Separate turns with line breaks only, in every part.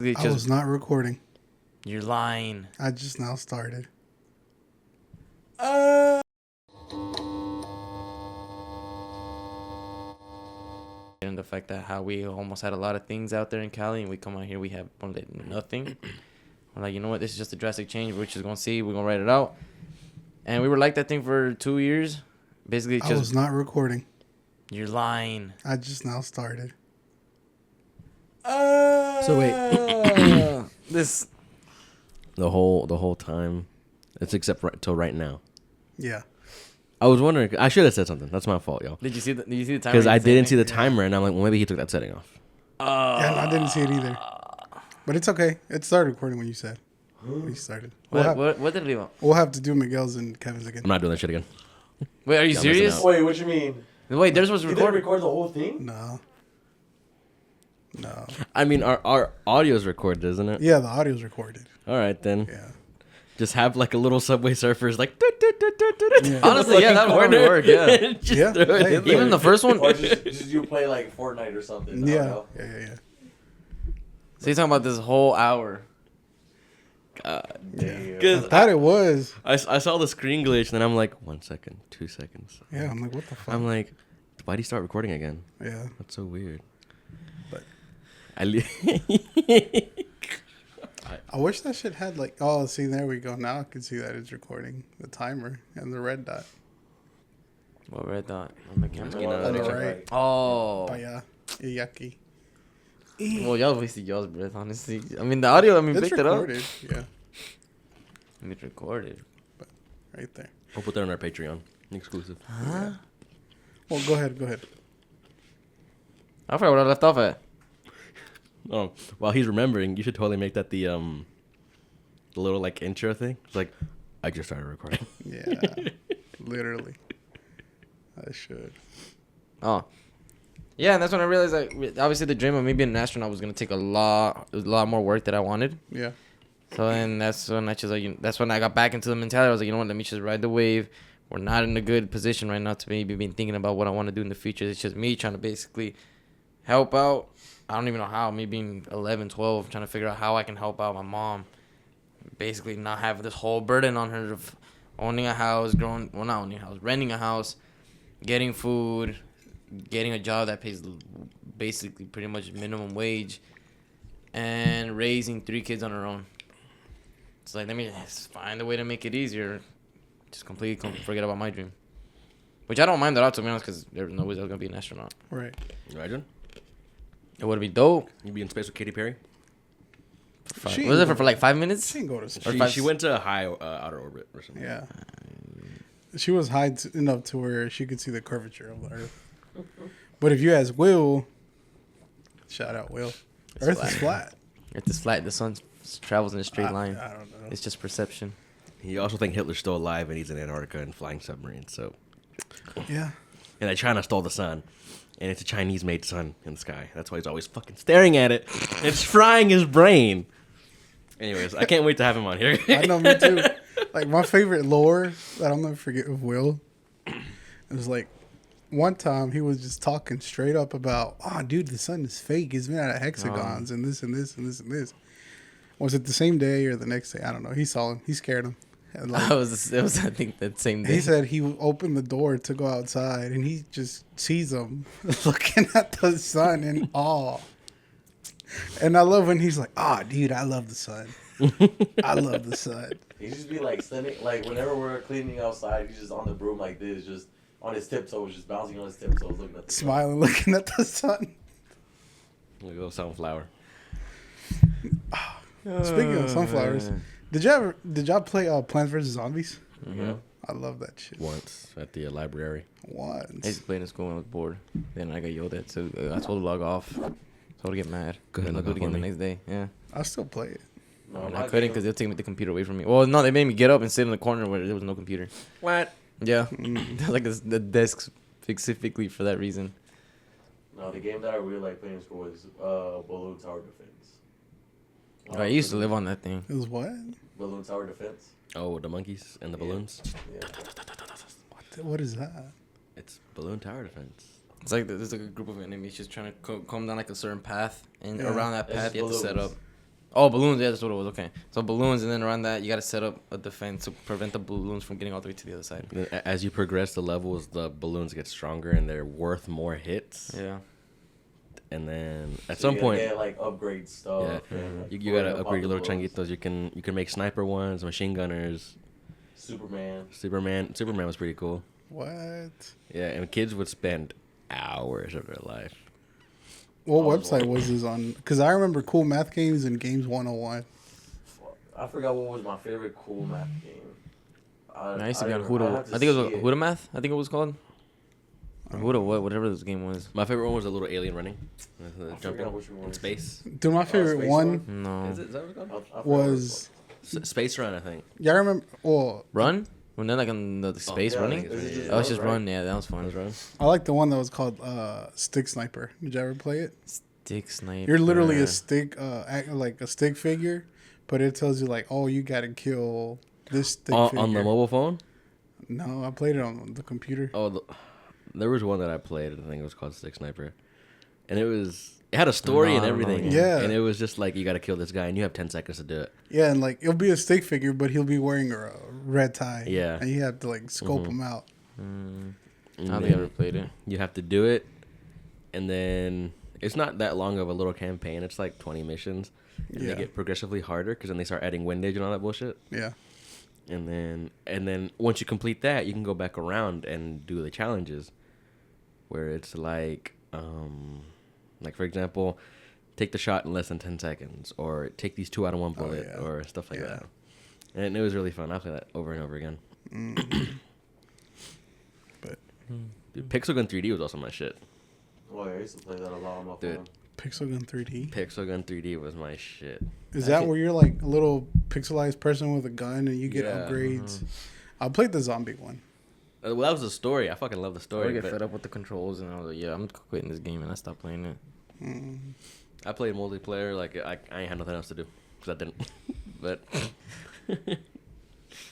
I was not recording.
You're lying.
I just now started.
And the fact that how we almost had a lot of things out there in Cali, and we come out here, we have nothing. We're like, you know what? This is just a drastic change. We're just gonna see. We're gonna write it out. And we were like that thing for 2 years. Basically,
I was not recording.
You're lying.
I just now started.
So wait,
This.
the whole time, it's except till right now.
Yeah.
I was wondering. I should have said something. That's my fault, yo.
Did you see the timer?
Because I didn't see the timer, and I'm like, well, maybe he took that setting off.
Yeah, I didn't see it either. But it's okay. It started recording when you said. We started.
What did it leave out?
We'll have to do Miguel's and Kevin's again.
I'm not doing that shit again.
Wait, are you
Y'all
serious?
missing
Wait, what you mean?
Wait, theirs was
You didn't
recorded.
record the whole thing?
No. No.
I mean, our audio is recorded, isn't it?
Yeah, the audio's recorded.
All right, then.
Yeah.
Just have like a little Subway Surfers, like.
Yeah.
Honestly, yeah, that would probably work. Yeah.
Just
Yeah.
throw it
Hey,
in
Even
there.
the first one.
Or just you play like Fortnite or something. I don't
Yeah.
know.
Yeah.
So you're talking about this whole hour.
God.
Yeah. I
'Cause
thought it was.
I saw the screen glitch, and then I'm like, 1 second, 2 seconds.
Yeah, I'm like, what the fuck?
I'm like, why'd he start recording again?
Yeah.
That's so weird.
But I wish that shit had like, oh, see, there we go. Now I can see that it's recording the timer and the red dot.
What red dot on the camera?
You know,
On the
picture.
right.
Oh.
But yeah. Yucky.
Well, y'all wasted y'all's breath, honestly. I mean, the audio,
It's
picked
recorded.
it up.
Yeah.
It's recorded.
Right there.
We'll put that on our Patreon. Exclusive.
Huh?
Well, go ahead.
I forgot what I left off at.
Oh, while he's remembering, you should totally make that the little like intro thing. It's like, I just started recording.
Yeah. Literally. I should.
Oh. Yeah, and that's when I realized, like, obviously the dream of me being an astronaut was going to take a lot more work that I wanted.
Yeah.
So then that's when I just, like, that's when I got back into the mentality. I was like, you know what, let me just ride the wave. We're not in a good position right now to maybe be thinking about what I want to do in the future. It's just me trying to basically help out. I don't even know how. Me being 11, 12, trying to figure out how I can help out my mom. Basically not have this whole burden on her of owning a house, not owning a house, renting a house, getting food, getting a job that pays basically pretty much minimum wage, and raising 3 kids on her own. It's like, let me just find a way to make it easier. Just completely forget about my dream. Which I don't mind at all, to be honest, because there's no way I was going to be an astronaut.
Right.
Imagine.
It would be dope.
You'd be in space with Katy Perry.
She
Was it
ain't
for like 5 minutes?
She didn't go to space.
Or five-
She went to a high outer orbit or something.
Yeah. She was high enough to where she could see the curvature of the Earth. But if you ask Will, shout out Will,
It's
Earth
flat.
is flat.
Earth is flat. The sun travels in a straight line.
I don't know.
It's just perception.
You also think Hitler's still alive and he's in Antarctica and flying submarines. So,
Yeah.
and that China stole the sun, and it's a Chinese-made sun in the sky. That's why he's always fucking staring at it. It's frying his brain. Anyways, I can't wait to have him on here.
I know, me too. Like, my favorite lore that I'll never forget of Will, it was like, one time he was just talking straight up about, oh, dude, the sun is fake. It's made out of hexagons and this and this and this and this. Was it the same day or the next day? I don't know. He saw him. He scared him. And like,
It was I think that same day.
he said he opened the door to go outside and he just sees him looking at the sun in awe. And I love when he's like, oh, dude, I love the sun. I love the sun.
He just be like standing, like whenever we're cleaning outside, he's just on the broom like this, just on his tiptoes, just bouncing on his tiptoes, looking at the sun.
Smiling, looking at the sun.
Look at sunflower.
Speaking of sunflowers, did y'all play Plants vs Zombies?
Yeah.
I love that shit.
Once at the library.
I used
Once.
to play in school when I was bored. Then I got yelled at, so I told to log off. So I would get mad.
Go ahead,
I'll
log
do it
off
again
on
the
me.
next day. Yeah.
I still play it.
No,
And
my
I couldn't
game-
because they'll take the computer away from me. Well, no, they made me get up and sit in the corner where there was no computer.
What?
Yeah. Like the desk specifically for that reason.
No, the game that I really like playing in school is Balloon Tower Defense.
I used to live on that thing.
It was what?
Balloon Tower Defense.
Oh, the monkeys and the balloons.
Yeah.
What is that?
It's balloon tower defense.
It's like there's like a group of enemies just trying to come down like a certain path, and
Yeah.
around that
It's
path you have to set up.
balloons.
Oh, balloons. Yeah, that's what it was. Okay. So balloons, and then around that, you got to set up a defense to prevent the balloons from getting all the way to the other side.
Then as you progress the levels, the balloons get stronger and they're worth more hits.
Yeah.
And then at
So
some
you
point,
get, like upgrade stuff.
yeah,
and, like,
you gotta
upgrade
upgrade your little
bullets.
changuitos. You can make sniper ones, machine gunners.
Superman.
Superman was pretty cool.
What?
Yeah, and kids would spend hours of their life.
What
I was
website
wondering.
was this on? Because I remember Cool Math Games and Games 101.
I forgot what was my favorite cool math game.
I used to be on
I
Huda.
have to
I think it was
see it.
Huda Math. I think it was called. Or Huda what? Whatever this game was.
My favorite one was a little alien running,
forgot
jumping
which one
in
was.
space.
Dude, my favorite
Space
one
No.
Is that what it's called?
I forgot
was.
Space Run, I think.
Yeah, I remember. Well,
Run? When they're like on the space
yeah,
running?
is it just
Oh, it's just
right?
run. Yeah, that was fun.
Space Run.
I like the one that was called Stick Sniper. Did you ever play it?
Stick sniper.
You're literally a stick, like a stick figure, but it tells you like, oh, you gotta kill this stick figure.
On the mobile phone?
No, I played it on the computer.
Oh, there was one that I played. I think it was called Stick Sniper, and it had a story
No,
and
I don't know
everything.
the
game. Yeah.
and it was just like you got to kill this guy, and you have 10 seconds to do it.
Yeah, and like it'll be a stick figure, but he'll be wearing a red tie.
Yeah.
and you have to like scope him out.
I
And
don't think I
then
ever played it.
you have to do it, and then it's not that long of a little campaign. It's like 20 missions, and
Yeah.
they get progressively harder because then they start adding windage and all that bullshit.
Yeah,
And then once you complete that, you can go back around and do the challenges, where it's like for example, take the shot in less than 10 seconds, or take these 2 out of 1 bullet,
yeah.
or stuff like
Yeah.
that. And it was really fun. I play that over and over again.
but
Dude, Pixel Gun 3D was also my shit.
Oh, yeah, I used to play that a lot on my
Dude.
phone.
Pixel Gun 3D.
Pixel Gun 3D was my shit.
Is that where you're like a little pixelized person with a gun and you get
Yeah.
upgrades? I played the zombie one.
Well, that was the story. I fucking love the
I
story.
get
but
fed up with the controls, and I was like, yeah, I'm quitting this game, and I stopped playing it.
I played multiplayer. Like I ain't had nothing else to do because I didn't. But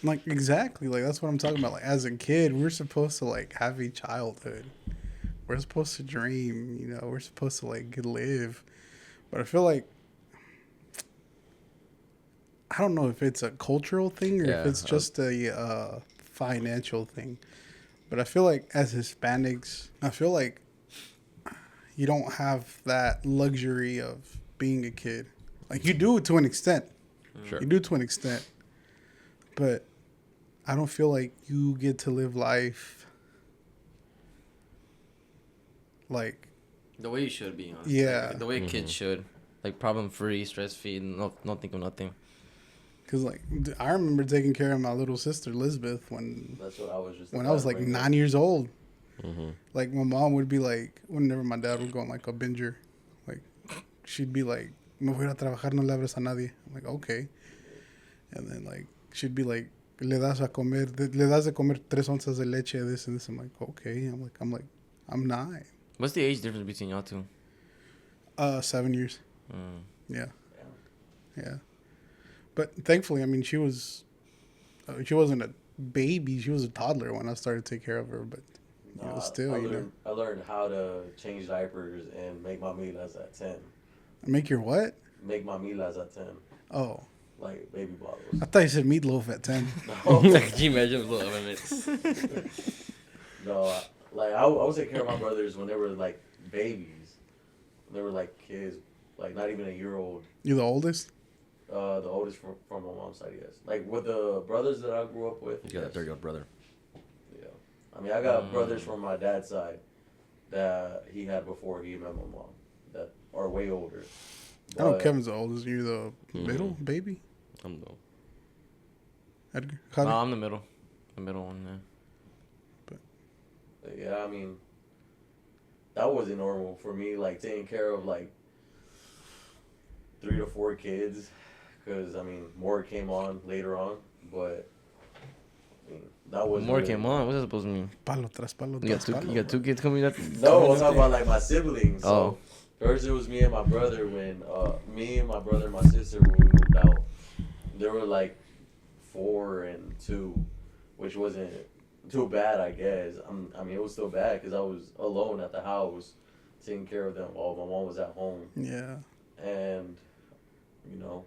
Like exactly, like that's what I'm talking about. Like as a kid, we're supposed to like have a childhood. We're supposed to dream, you know. We're supposed to like live. But I feel like I don't know if it's a cultural thing or
Yeah,
if it's just a financial thing. But I feel like as Hispanics, I feel like you don't have that luxury of being a kid. Like you do to an extent.
sure.
You do to an extent. But I don't feel like you get to live life like
The way you should be, honestly.
Yeah.
Like, the way kids should. Like, problem-free, stress-free, not think of nothing.
because like I remember taking care of my little sister Elizabeth when
That's what I was just.
I was like
bring up.
9 years old.
Mm-hmm.
Like my mom would be like, whenever my dad would go on like a binger, like she'd be like, "Me voy a trabajar, no le abres a nadie." I'm like, okay. And then like she'd be like, "Le das de comer 3 onzas de leche, this and this." I'm like, okay. I'm like, I'm 9.
What's the age difference between y'all two?
7 years.
Mm.
Yeah. Yeah. But thankfully, I mean, she wasn't a baby. She was a toddler when I started to take care of her. But you know, still,
I learned how to change diapers and make mamilas at 10.
Make your what?
Make mamilas at 10.
Oh,
Like baby
I
bottles.
thought you said meatloaf at 10.
Can you imagine those little oven mitts?
No, like I would take care of my brothers when they were like babies. When they were like kids, like not even a year old.
You the oldest?
The oldest from my mom's side, yes. Like with the brothers that I grew up with.
You got
yes.
that 30-year-old brother.
Yeah. I mean, I got brothers from my dad's side that he had before he met my mom that are way older.
I know
But-
Kevin's the oldest. You're the middle baby?
I'm the
Edgar?
No,
Javi?
I'm the middle. The middle one, yeah.
But yeah, I mean, that wasn't normal for me, like, taking care of, like, 3 to 4 kids, because, I mean, more came on later on, but, I mean, that was
More came on. What's that supposed to mean?
Palo tras palo
You got
tras
two.
palo.
You got 2 kids coming up.
No, I'm talking about, like, my siblings. So,
Oh.
first it was me and my brother when, me and my brother and my sister, when we moved out, there were, like, 4 and 2, which wasn't too bad, I guess. I mean, it was still bad because I was alone at the house taking care of them while my mom was at home.
Yeah.
And you know,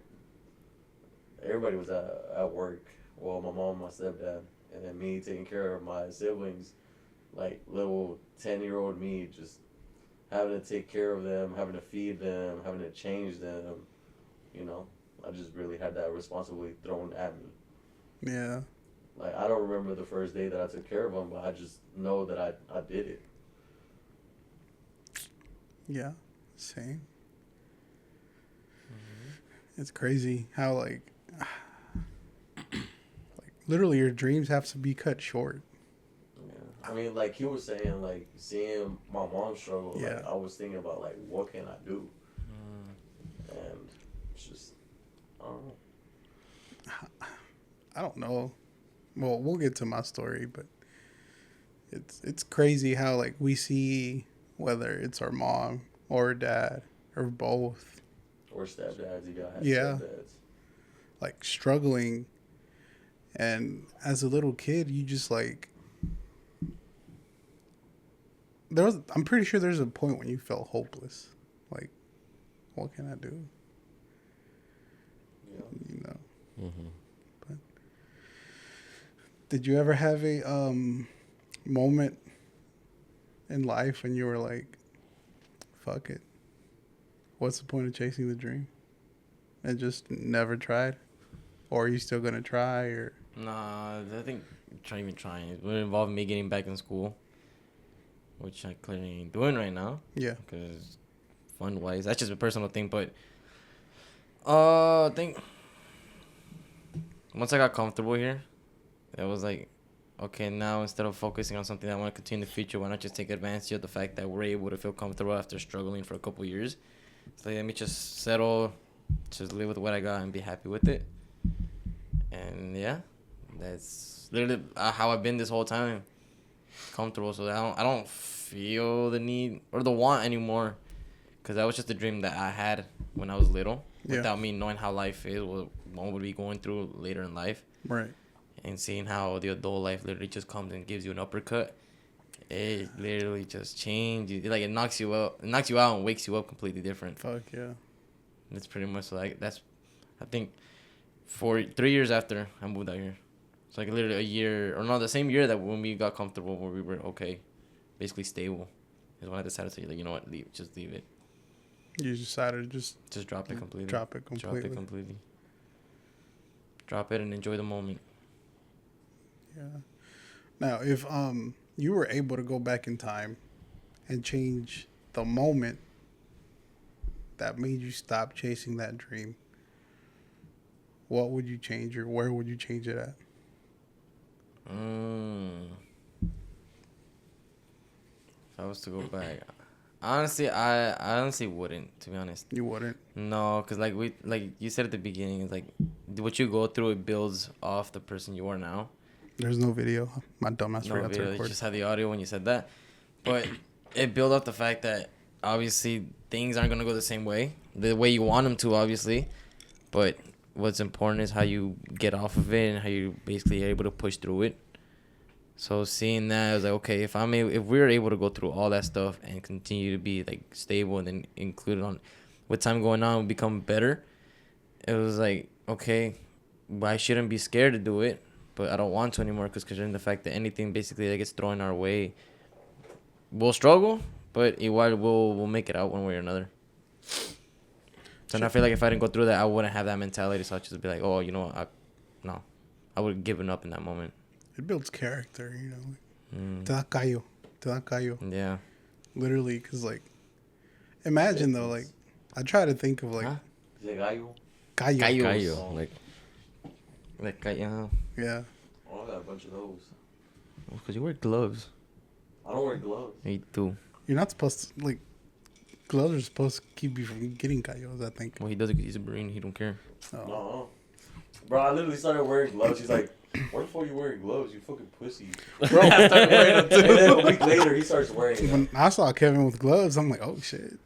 everybody was at work. Well, my mom, my stepdad, and then me taking care of my siblings, like little 10-year-old me, just having to take care of them, having to feed them, having to change them. You know, I just really had that responsibility thrown at me.
Yeah.
Like, I don't remember the first day that I took care of them, but I just know that I did it.
Yeah. Same. It's crazy how like literally your dreams have to be cut short.
Yeah. I mean, like he was saying, like seeing my mom struggle,
Yeah.
like I was thinking about like what can I do? And it's just I don't know.
I don't know. Well, we'll get to my story, but it's crazy how like we see whether it's our mom or dad or both
Or stepdads, you got
Yeah.
stepdads.
like struggling, and as a little kid you just like I'm pretty sure there's a point when you felt hopeless, like what can I do,
Yeah.
you know?
Mm-hmm.
Did you ever have a moment in life when you were like, fuck it, what's the point of chasing the dream, and just never tried? Or are you still gonna try? Or
Nah, I think even trying. It would involve me getting back in school, which I clearly ain't doing right now.
yeah,
Because fun-wise, that's just a personal thing. But I think once I got comfortable here, it was like, okay, now instead of focusing on something that I want to continue in the future, why not just take advantage of the fact that we're able to feel comfortable after struggling for a couple years? So let me just settle, just live with what I got and be happy with it. And yeah, that's literally how I've been this whole time, comfortable. So I don't feel the need or the want anymore, because that was just a dream that I had when I was little,
Yeah.
without me knowing how life is, what one would be going through later in life,
right.
and seeing how the adult life literally just comes and gives you an uppercut. It literally just changes. Like it knocks you out and wakes you up completely different.
Fuck yeah.
It's pretty much like that's, I think, 3 years after I moved out here. It's like literally a year, or no, the same year that when we got comfortable, where we were okay, basically stable, is when I decided to say, like, you know what, just leave it.
You decided to just
Drop it completely.
drop it completely.
Drop it completely. Drop it and enjoy the moment.
Yeah. Now, if you were able to go back in time and change the moment that made you stop chasing that dream, what would you change, or where would you change it at?
If I was to go back, honestly, I honestly wouldn't, to be honest.
You wouldn't.
No, because like you said at the beginning, it's like what you go through, it builds off the person you are now.
There's no video. My dumbass
No
forgot to
video, you
record.
just had the audio when you said that. But it built up the fact that obviously things aren't gonna go the same way, the way you want them to, obviously. But what's important is how you get off of it and how you basically are able to push through it. So seeing that, I was like, okay, if we're able to go through all that stuff and continue to be like stable and then included on, with time going on, we become better. It was like, okay, but I shouldn't be scared to do it, but I don't want to anymore, because considering the fact that anything basically that gets thrown our way, we'll struggle, but we'll make it out one way or another. So I feel like if I didn't go through that, I wouldn't have that mentality. So I'd just be like, oh, you know what? I would have given up in that moment.
It builds character, you know. Te da callo. Te da callo.
Yeah.
Literally, because, like, imagine, though, like, I try to think of, like,
Huh?
Is it gallo?
callo.
Callo,
Like, yeah.
Yeah.
Oh, I got a bunch of those.
Because you wear gloves.
I don't wear gloves.
Me too.
You're not supposed to, like, gloves are supposed to keep you from getting callos, I think.
Well, he does it because he's a Marine. He don't care.
Oh.
No. Bro, I literally started wearing gloves. He's like, where the fuck you wearing gloves? You fucking pussy.
Bro,
And then a week later, he starts wearing them.
when I saw Kevin with gloves, I'm like, oh, shit.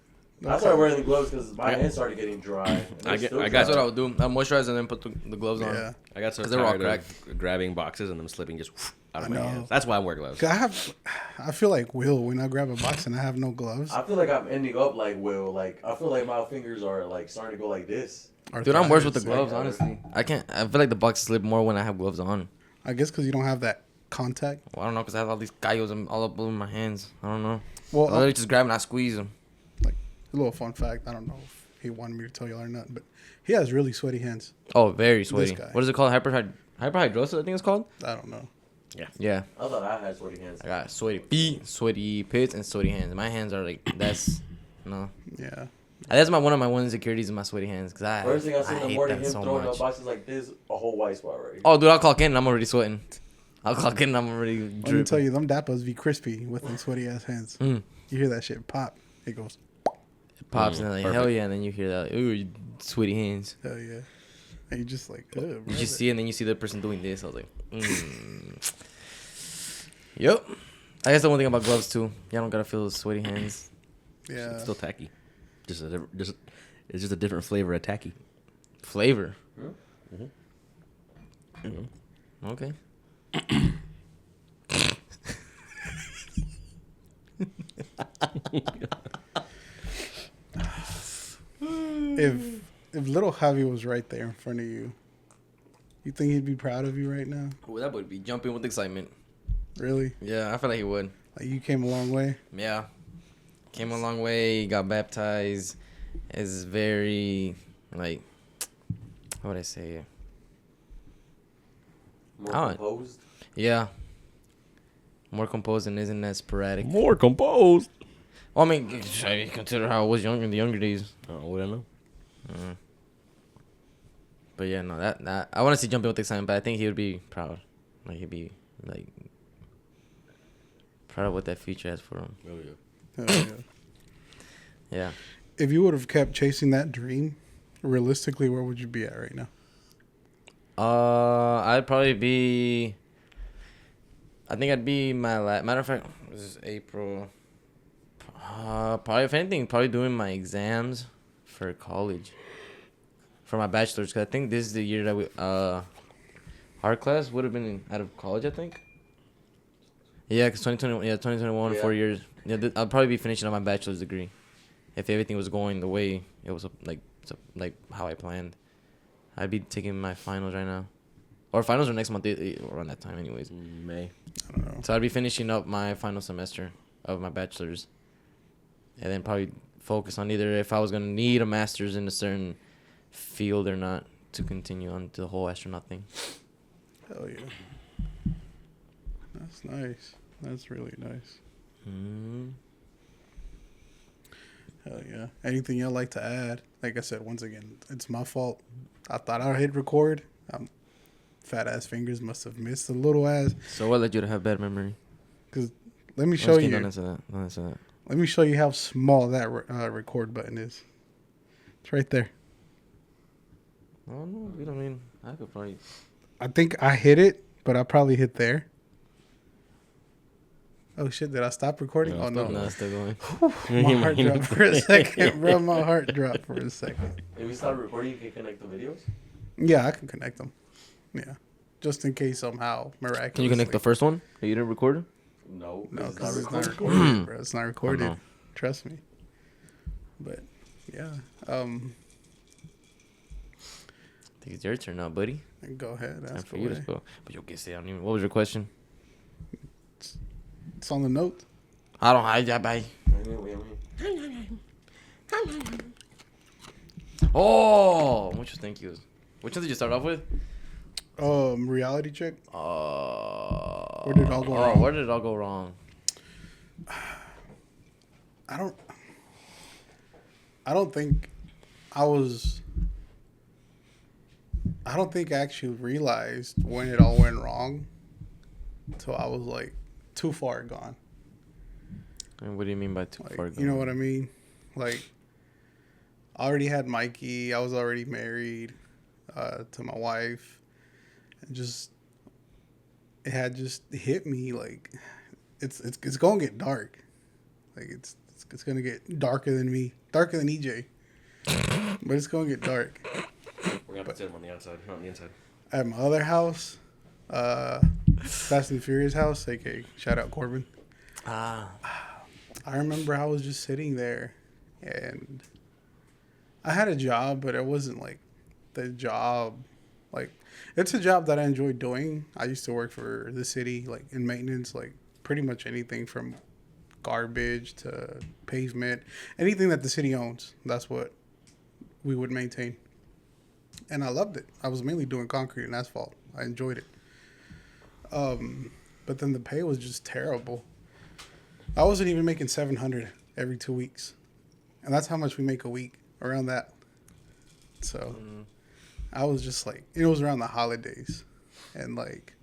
I started wearing the gloves because my hands started getting dry. And they're
I get-
still
I got-
That's
dry.
what I would do. I moisturize and then put the gloves on.
Yeah.
I got so
'Cause they were all
tired of grabbing boxes and them slipping just out of
I
my
know.
hands. That's why I wear gloves.
'Cause I feel like Will when I grab a box and I have no gloves.
I feel like I'm ending up like Will. Like, I feel like my fingers are like starting to go like this.
Dude, I'm worse with the
arthritis.
gloves, honestly. I can't. I feel like the bugs slip more when I have gloves on.
I guess because you don't have that contact.
Well, I don't know, because I have all these callos all up over my hands. I don't know.
Well,
I literally just grab and I squeeze them.
a little fun fact. I don't know if he wanted me to tell you or not, but he has really sweaty hands.
Oh, very sweaty.
guy.
What is it called? Hyperhidrosis, I think it's called?
I don't know.
Yeah.
I thought I had sweaty hands.
I got sweaty feet, sweaty pits, and sweaty hands. My hands are like, that's, no.
Yeah.
That's one of my one insecurities in my sweaty hands. Because
First thing I see in the
hate
morning,
them
him
so
throwing
much.
up boxes like this, a whole white spot right here.
Oh, dude, I'll clock in and I'm already sweating. I'll clock in and I'm already
Let me
dripping.
tell you, them Dappas be crispy with them sweaty ass hands.
Mm.
You hear that shit pop. It goes,
It pops and then like,
Perfect.
hell yeah, and then you hear that, ooh, you sweaty hands.
hell yeah. And you just like, ugh.
You just see it and then you see the person doing this. I was like, Yep. I guess the one thing about gloves too, you don't gotta feel those sweaty hands.
Yeah.
It's still tacky. It's just a different flavor of tacky.
Flavor.
Mhm.
Okay.
If little Javi was right there in front of you, you think he'd be proud of you right now?
Well, that would be jumping with excitement.
Really?
Yeah, I feel like he would.
Like you came a long way.
Yeah. Came a long way, got baptized. Is very, like, how would I say it?
More
Oh.
composed.
Yeah. More composed and isn't as sporadic.
More composed.
Well, I mean, I consider how I was young in the younger days.
Oh, what I know.
But yeah, no, that I want to see jumping with excitement, but I think he would be proud. Like, he'd be, like, proud of what that future has for him.
Oh yeah.
Hell yeah.
Yeah.
If you would have kept chasing that dream, realistically, where would you be at right now?
I'd probably be. I think I'd be matter of fact, this is April. Probably if anything, probably doing my exams for college, for my bachelor's. Cause I think this is the year that we our class would have been out of college. I think. Yeah, cause 2020, 2021,
Yeah.
4 years. Yeah, I'll probably be finishing up my bachelor's degree, if everything was going the way it was like how I planned. I'd be taking my finals right now. Or finals are next month, around that time anyways.
May.
I don't know.
So I'd be finishing up my final semester of my bachelor's. And then probably focus on either if I was going to need a master's in a certain field or not to continue on to the whole astronaut thing.
Hell yeah. That's nice. That's really nice.
Mm.
Hell yeah. Anything y'all like to add? Like I said, once again, it's my fault. I thought I hit record. Fat ass fingers must have missed a little ass.
So what led you to have bad memory?
Cause let me
I'm
show
just kidding,
you.
Don't answer that. Don't answer that.
Let me show you how small that record button is. It's right there.
Oh, no. You know what I mean? I could probably...
I think I hit it, but I probably hit there. Oh shit! Did I stop recording?
No,
Oh no!
No, it's still going.
My heart dropped for a second, bro. My heart dropped for a second.
If we start recording, you can connect the videos.
Yeah, I can connect them. Yeah, just in case somehow miraculously.
Can you connect the first one that you didn't record?
No,
No,
it's not
because it's not
recording.
recorded, bro. It's not recorded.
no.
Trust me. But yeah,
I think it's your turn now, buddy.
go ahead.
Time
Ask
for you to
away.
go. But you'll get say I don't even... What was your question?
It's on the note.
I don't... I Oh! Muchos thank yous. Which one did you start off with?
Reality check.
Where
did it all go wrong?
Where did it all go wrong?
I don't think I actually realized when it all went wrong until I was like too far gone.
And what do you mean by too
Like,
far?
you know what I mean? Like, I already had Mikey. I was already married to my wife. And it had just hit me like it's gonna get dark. Like it's gonna get darker than me, darker than EJ. But it's gonna get dark.
We're gonna put him on the outside, not on the inside.
At my other house, Fast and Furious house, aka shout out Corbin.
Ah.
I remember I was just sitting there, and I had a job, but it wasn't like the job, like, it's a job that I enjoy doing. I used to work for the city, like, in maintenance, like, pretty much anything from garbage to pavement, anything that the city owns. That's what we would maintain. And I loved it. I was mainly doing concrete and asphalt. I enjoyed it. But then the pay was just terrible. I wasn't even making 700 every 2 weeks. And that's how much we make a week, around that. So I was just like, it was around the holidays. And like,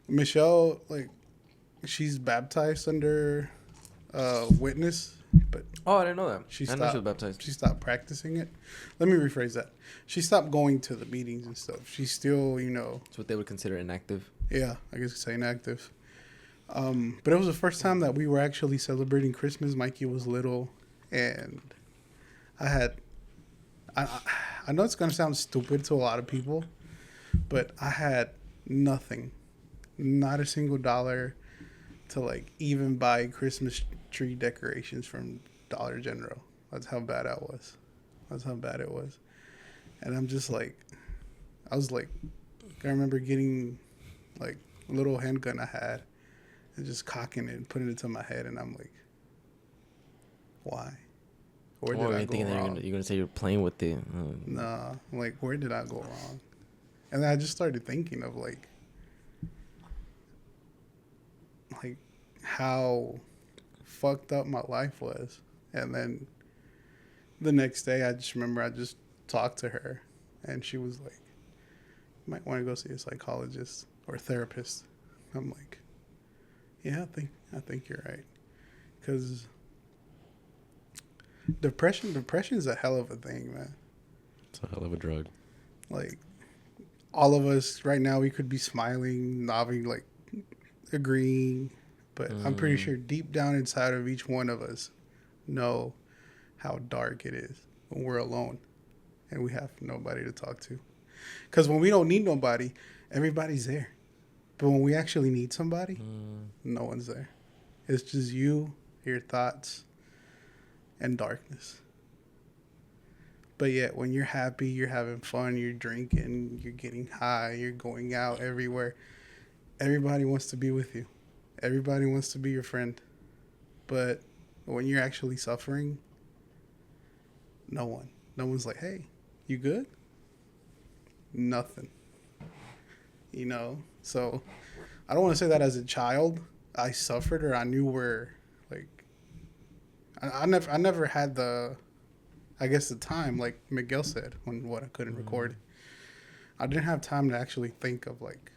Michelle, like, she's baptized under witness, but
Oh, I didn't know that.
she
I know she was baptized.
She stopped practicing it. Let me rephrase that. She stopped going to the meetings and stuff. She's still,
It's what they would consider inactive.
yeah, I guess you could say inactive. But it was the first time that we were actually celebrating Christmas. Mikey was little, and I know it's gonna sound stupid to a lot of people, but I had nothing, not a single dollar, to like even buy Christmas tree decorations from Dollar General. That's how bad I was. That's how bad it was. And I'm just like, I was like, I remember getting like a little handgun I had and just cocking it and putting it to my head, and I'm like, why? Where did I go wrong?
You're gonna say you're playing with it.
Nah, like, where did I go wrong? And then I just started thinking of like how fucked up my life was. And then the next day, I just remember I just talked to her, and she was like, you might want to go see a psychologist or therapist. I'm like, yeah, I think you're right. Because depression is a hell of a thing, man.
It's a hell of a drug.
Like, all of us right now, we could be smiling, nodding, like, agreeing. But I'm pretty sure deep down inside of each one of us know how dark it is when we're alone and we have nobody to talk to. Because when we don't need nobody, everybody's there. But when we actually need somebody, no one's there. It's just you, your thoughts, and darkness. But yet, when you're happy, you're having fun, you're drinking, you're getting high, you're going out everywhere, everybody wants to be with you. Everybody wants to be your friend. But when you're actually suffering, no one. No one's like, hey, you good? Nothing. So I don't want to say that as a child I suffered or I knew where, like, I never had the time, like Miguel said, when I couldn't record. I didn't have time to actually think of, like,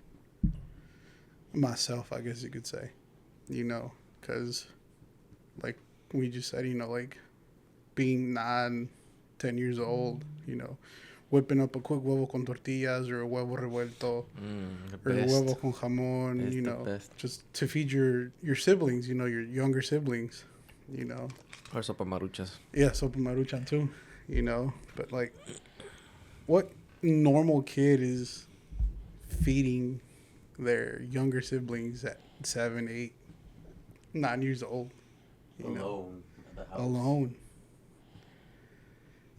myself, I guess you could say, because, like we just said, like, being 9, 10 years old, whipping up a quick huevo con tortillas or a huevo revuelto or a huevo con jamón, just to feed your siblings, your younger siblings,
Or sopa maruchas.
Yeah, sopa maruchan too, but, like, what normal kid is feeding their younger siblings at 7, 8, 9 years old,
alone at the house.
Alone.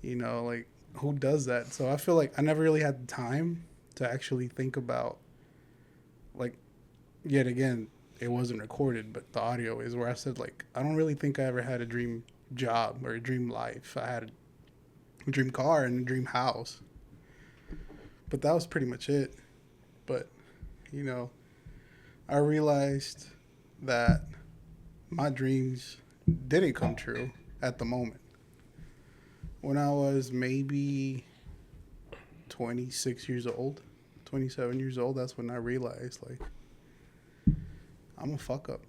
Like, who does that? So I feel like I never really had the time to actually think about, like, yet again, it wasn't recorded, but the audio is where I said, like, I don't really think I ever had a dream job or a dream life. I had a dream car and a dream house, but that was pretty much it. But, I realized that my dreams didn't come true at the moment. When I was maybe 26 years old, 27 years old, that's when I realized, like, I'm a fuck up.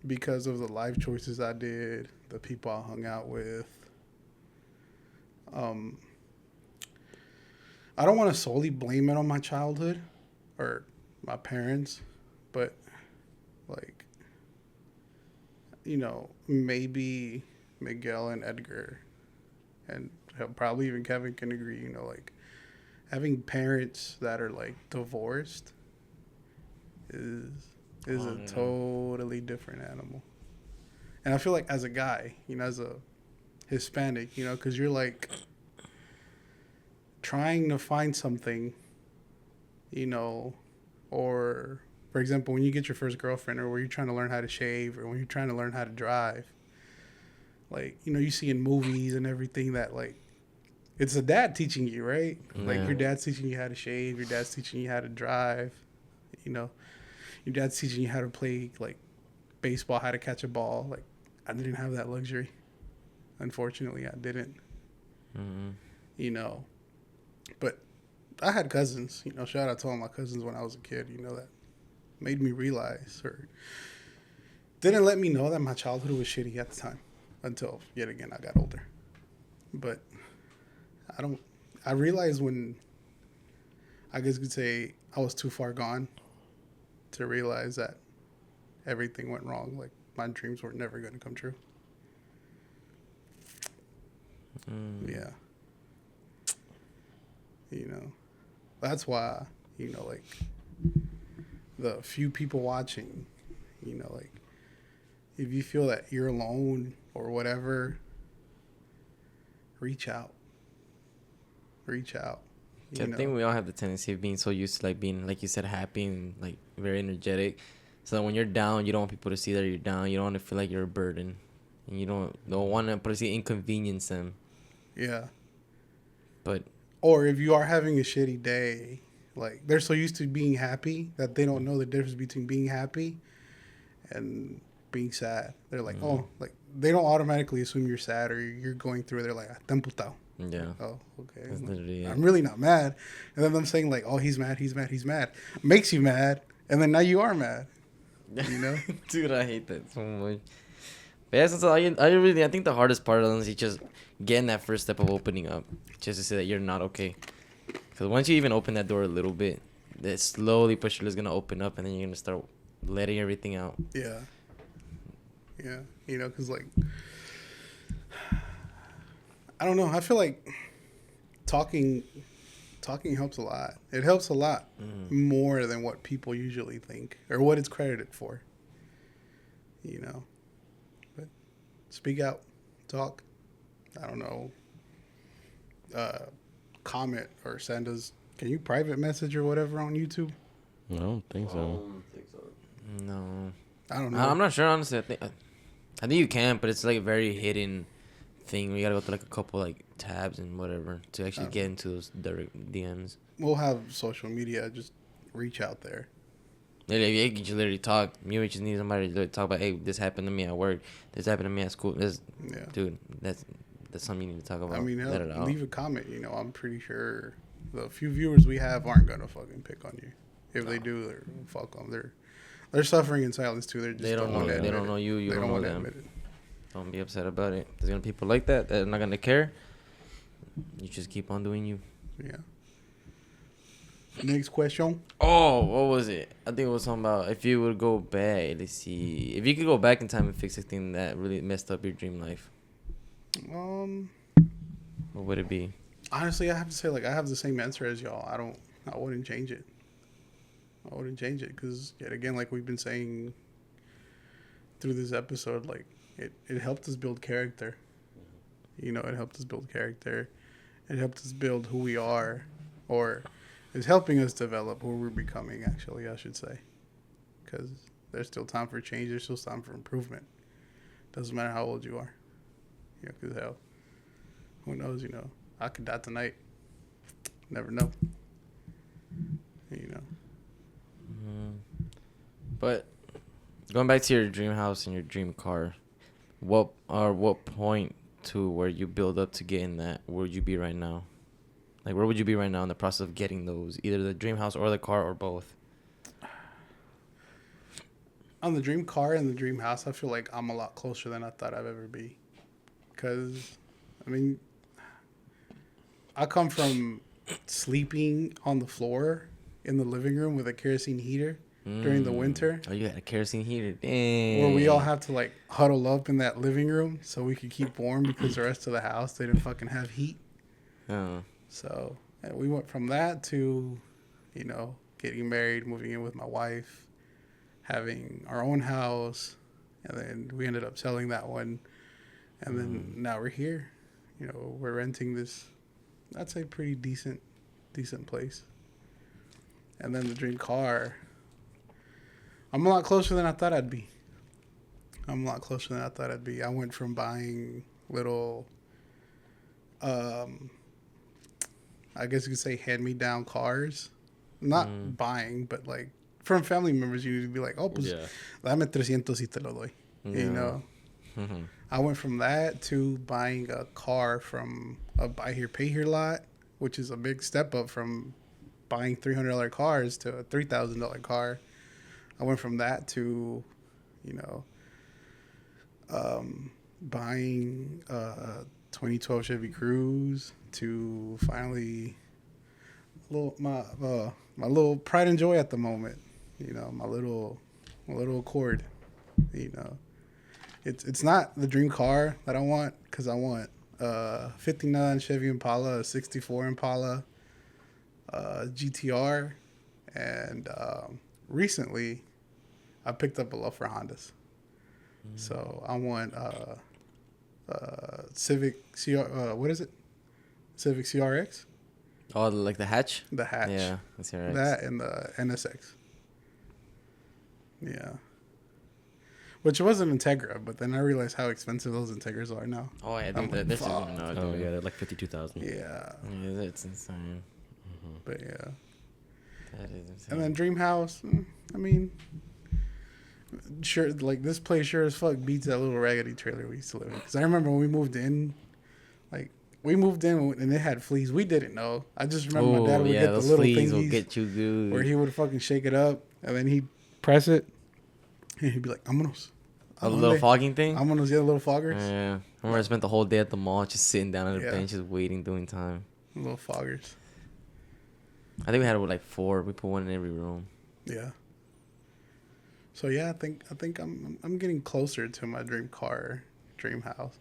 Because of the life choices I did, the people I hung out with. I don't want to solely blame it on my childhood or my parents, but, like, maybe Miguel and Edgar and probably even Kevin can agree, like, having parents that are, like, divorced is a totally different animal. And I feel like as a guy, as Hispanic, you know, because you're like trying to find something, you know, or for example, when you get your first girlfriend, or when you're trying to learn how to shave, or when you're trying to learn how to drive, like, you know, you see in movies and everything that like it's a dad teaching you, right? Like
Yeah.
your dad's teaching you how to shave, your dad's teaching you how to drive, you know, your dad's teaching you how to play like baseball, how to catch a ball. Like I didn't have that luxury. Unfortunately, I didn't,
Mm-hmm.
you know. But I had cousins, you know, shout out to all my cousins when I was a kid, you know, that made me realize or didn't let me know that my childhood was shitty at the time until yet again I got older. But I realized when I guess you could say I was too far gone to realize that everything went wrong. Like my dreams were never going to come true. Yeah. You know, that's why, you know, like the few people watching, you know, like if you feel that you're alone or whatever, reach out. Reach out.
I think we all have the tendency of being so used to like being, like you said, happy and like very energetic. So that when you're down, you don't want people to see that you're down. You don't want to feel like you're a burden, and you don't want to put inconvenience them.
Yeah.
But
or if you are having a shitty day, like they're so used to being happy that they don't know the difference between being happy and being sad. They're like, oh, like they don't automatically assume you're sad or you're going through it. They're like, "Están putado."
yeah.
Oh, okay.
That's literally it.
I'm really not mad. And then them saying like, oh, he's mad, makes you mad, and then now you are mad. You know,
Dude, I hate that so much. But yeah, so I think the hardest part of this is just getting that first step of opening up, just to say that you're not okay. Because once you even open that door a little bit, that slowly but surely is gonna open up, and then you're gonna start letting everything out.
yeah, yeah. You know, because like, I don't know. I feel like talking helps a lot. It helps a lot more than what people usually think or what it's credited for. You know, but speak out, talk. I don't know. Comment or send us. Can you private message or whatever on YouTube?
I don't think
I
so.
don't think so.
No,
I don't know.
I'm not sure honestly. I think you can, but it's like a very hidden thing. We gotta go through like a couple like tabs and whatever to actually get into those direct DMs.
We'll have social media. Just reach out there.
Literally, you can just literally talk. You just need somebody to talk about. Hey, this happened to me at work. This happened to me at school. This,
Yeah.
dude, that's something you need to talk about.
I mean,
Let it out.
leave a comment. You know, I'm pretty sure the few viewers we have aren't gonna fucking pick on you. If they do, they're fuck them. They're suffering in silence too. They're just
They don't know.
wanna
They
admit
don't
it.
know you. You
They
don't know
wanna
them.
admit it.
Don't be upset about it. There's gonna be people like that that are not gonna care. You just keep on doing you.
Yeah. Next question.
Oh, what was it? I think it was something about if you would go back. Let's see. If you could go back in time and fix something that really messed up your dream life, what would it be?
Honestly, I have to say, like, I have the same answer as y'all. I wouldn't change it. I wouldn't change it because, yet again, like we've been saying through this episode, like, it helped us build character. You know, it helped us build character. It helped us build who we are, or it's helping us develop who we're becoming, actually, I should say. Because there's still time for change. There's still time for improvement. Doesn't matter how old you are. You know, because hell, who knows, you know. I could die tonight. Never know. You know.
But going back to your dream house and your dream car, what point to where you build up to getting that? Where would you be right now? Like, where would you be right now in the process of getting those, either the dream house or the car or both?
On the dream car and the dream house, I feel like I'm a lot closer than I thought I'd ever be. Because, I mean, I come from sleeping on the floor in the living room with a kerosene heater during the winter.
Oh, you had a kerosene heater. Dang.
Where we all have to, like, huddle up in that living room so we could keep warm because the rest of the house, they didn't fucking have heat.
Oh.
So we went from that to, you know, getting married, moving in with my wife, having our own house, and then we ended up selling that one And then now we're here. You know, we're renting this, I'd say, pretty decent place. And then the dream car. I'm a lot closer than I thought I'd be. I went from buying little, I guess you could say hand-me-down cars. Not buying, but like from family members, you'd be like, oh, pues, dame 300 y te lo doy. You know? I went from that to buying a car from a buy here, pay here lot, which is a big step up from buying $300 cars to a $3,000 car. I went from that to, you know, buying a 2012 Chevy Cruze to finally my little pride and joy at the moment. You know, my little Accord. You know, it's not the dream car that I want, because I want 59 Chevy Impala, a 64 Impala, GTR, and recently I picked up a love for Hondas. So I want Civic CR. What is it? Civic CRX.
Oh, like the hatch.
The hatch.
Yeah, that's right.
That and the NSX. Yeah. Which was an Integra, but then I realized how expensive those Integras are now.
Oh yeah,
I'm
dude,
like,
this is
fuck.
Oh yeah, they're like 52,000.
Yeah.
Yeah, that's insane.
But yeah.
That is insane.
And then Dream House. I mean, sure, like this place sure as fuck beats that little raggedy trailer we used to live in. Because I remember when we moved in, and it had fleas. We didn't know. I just remember my dad would get the
those
little
fleas will
thingies
get you good.
where he would fucking shake it up, and then he'd press it, and he'd be like, "Vámonos."
Oh, the little fogging thing?
Vámonos, yeah, the little foggers.
Yeah. I remember I spent the whole day at the mall just sitting down at a
Yeah.
bench, just waiting, doing time.
Little foggers.
I think we had like 4. We put one in every room.
Yeah. So yeah, I think I'm getting closer to my dream car, dream house,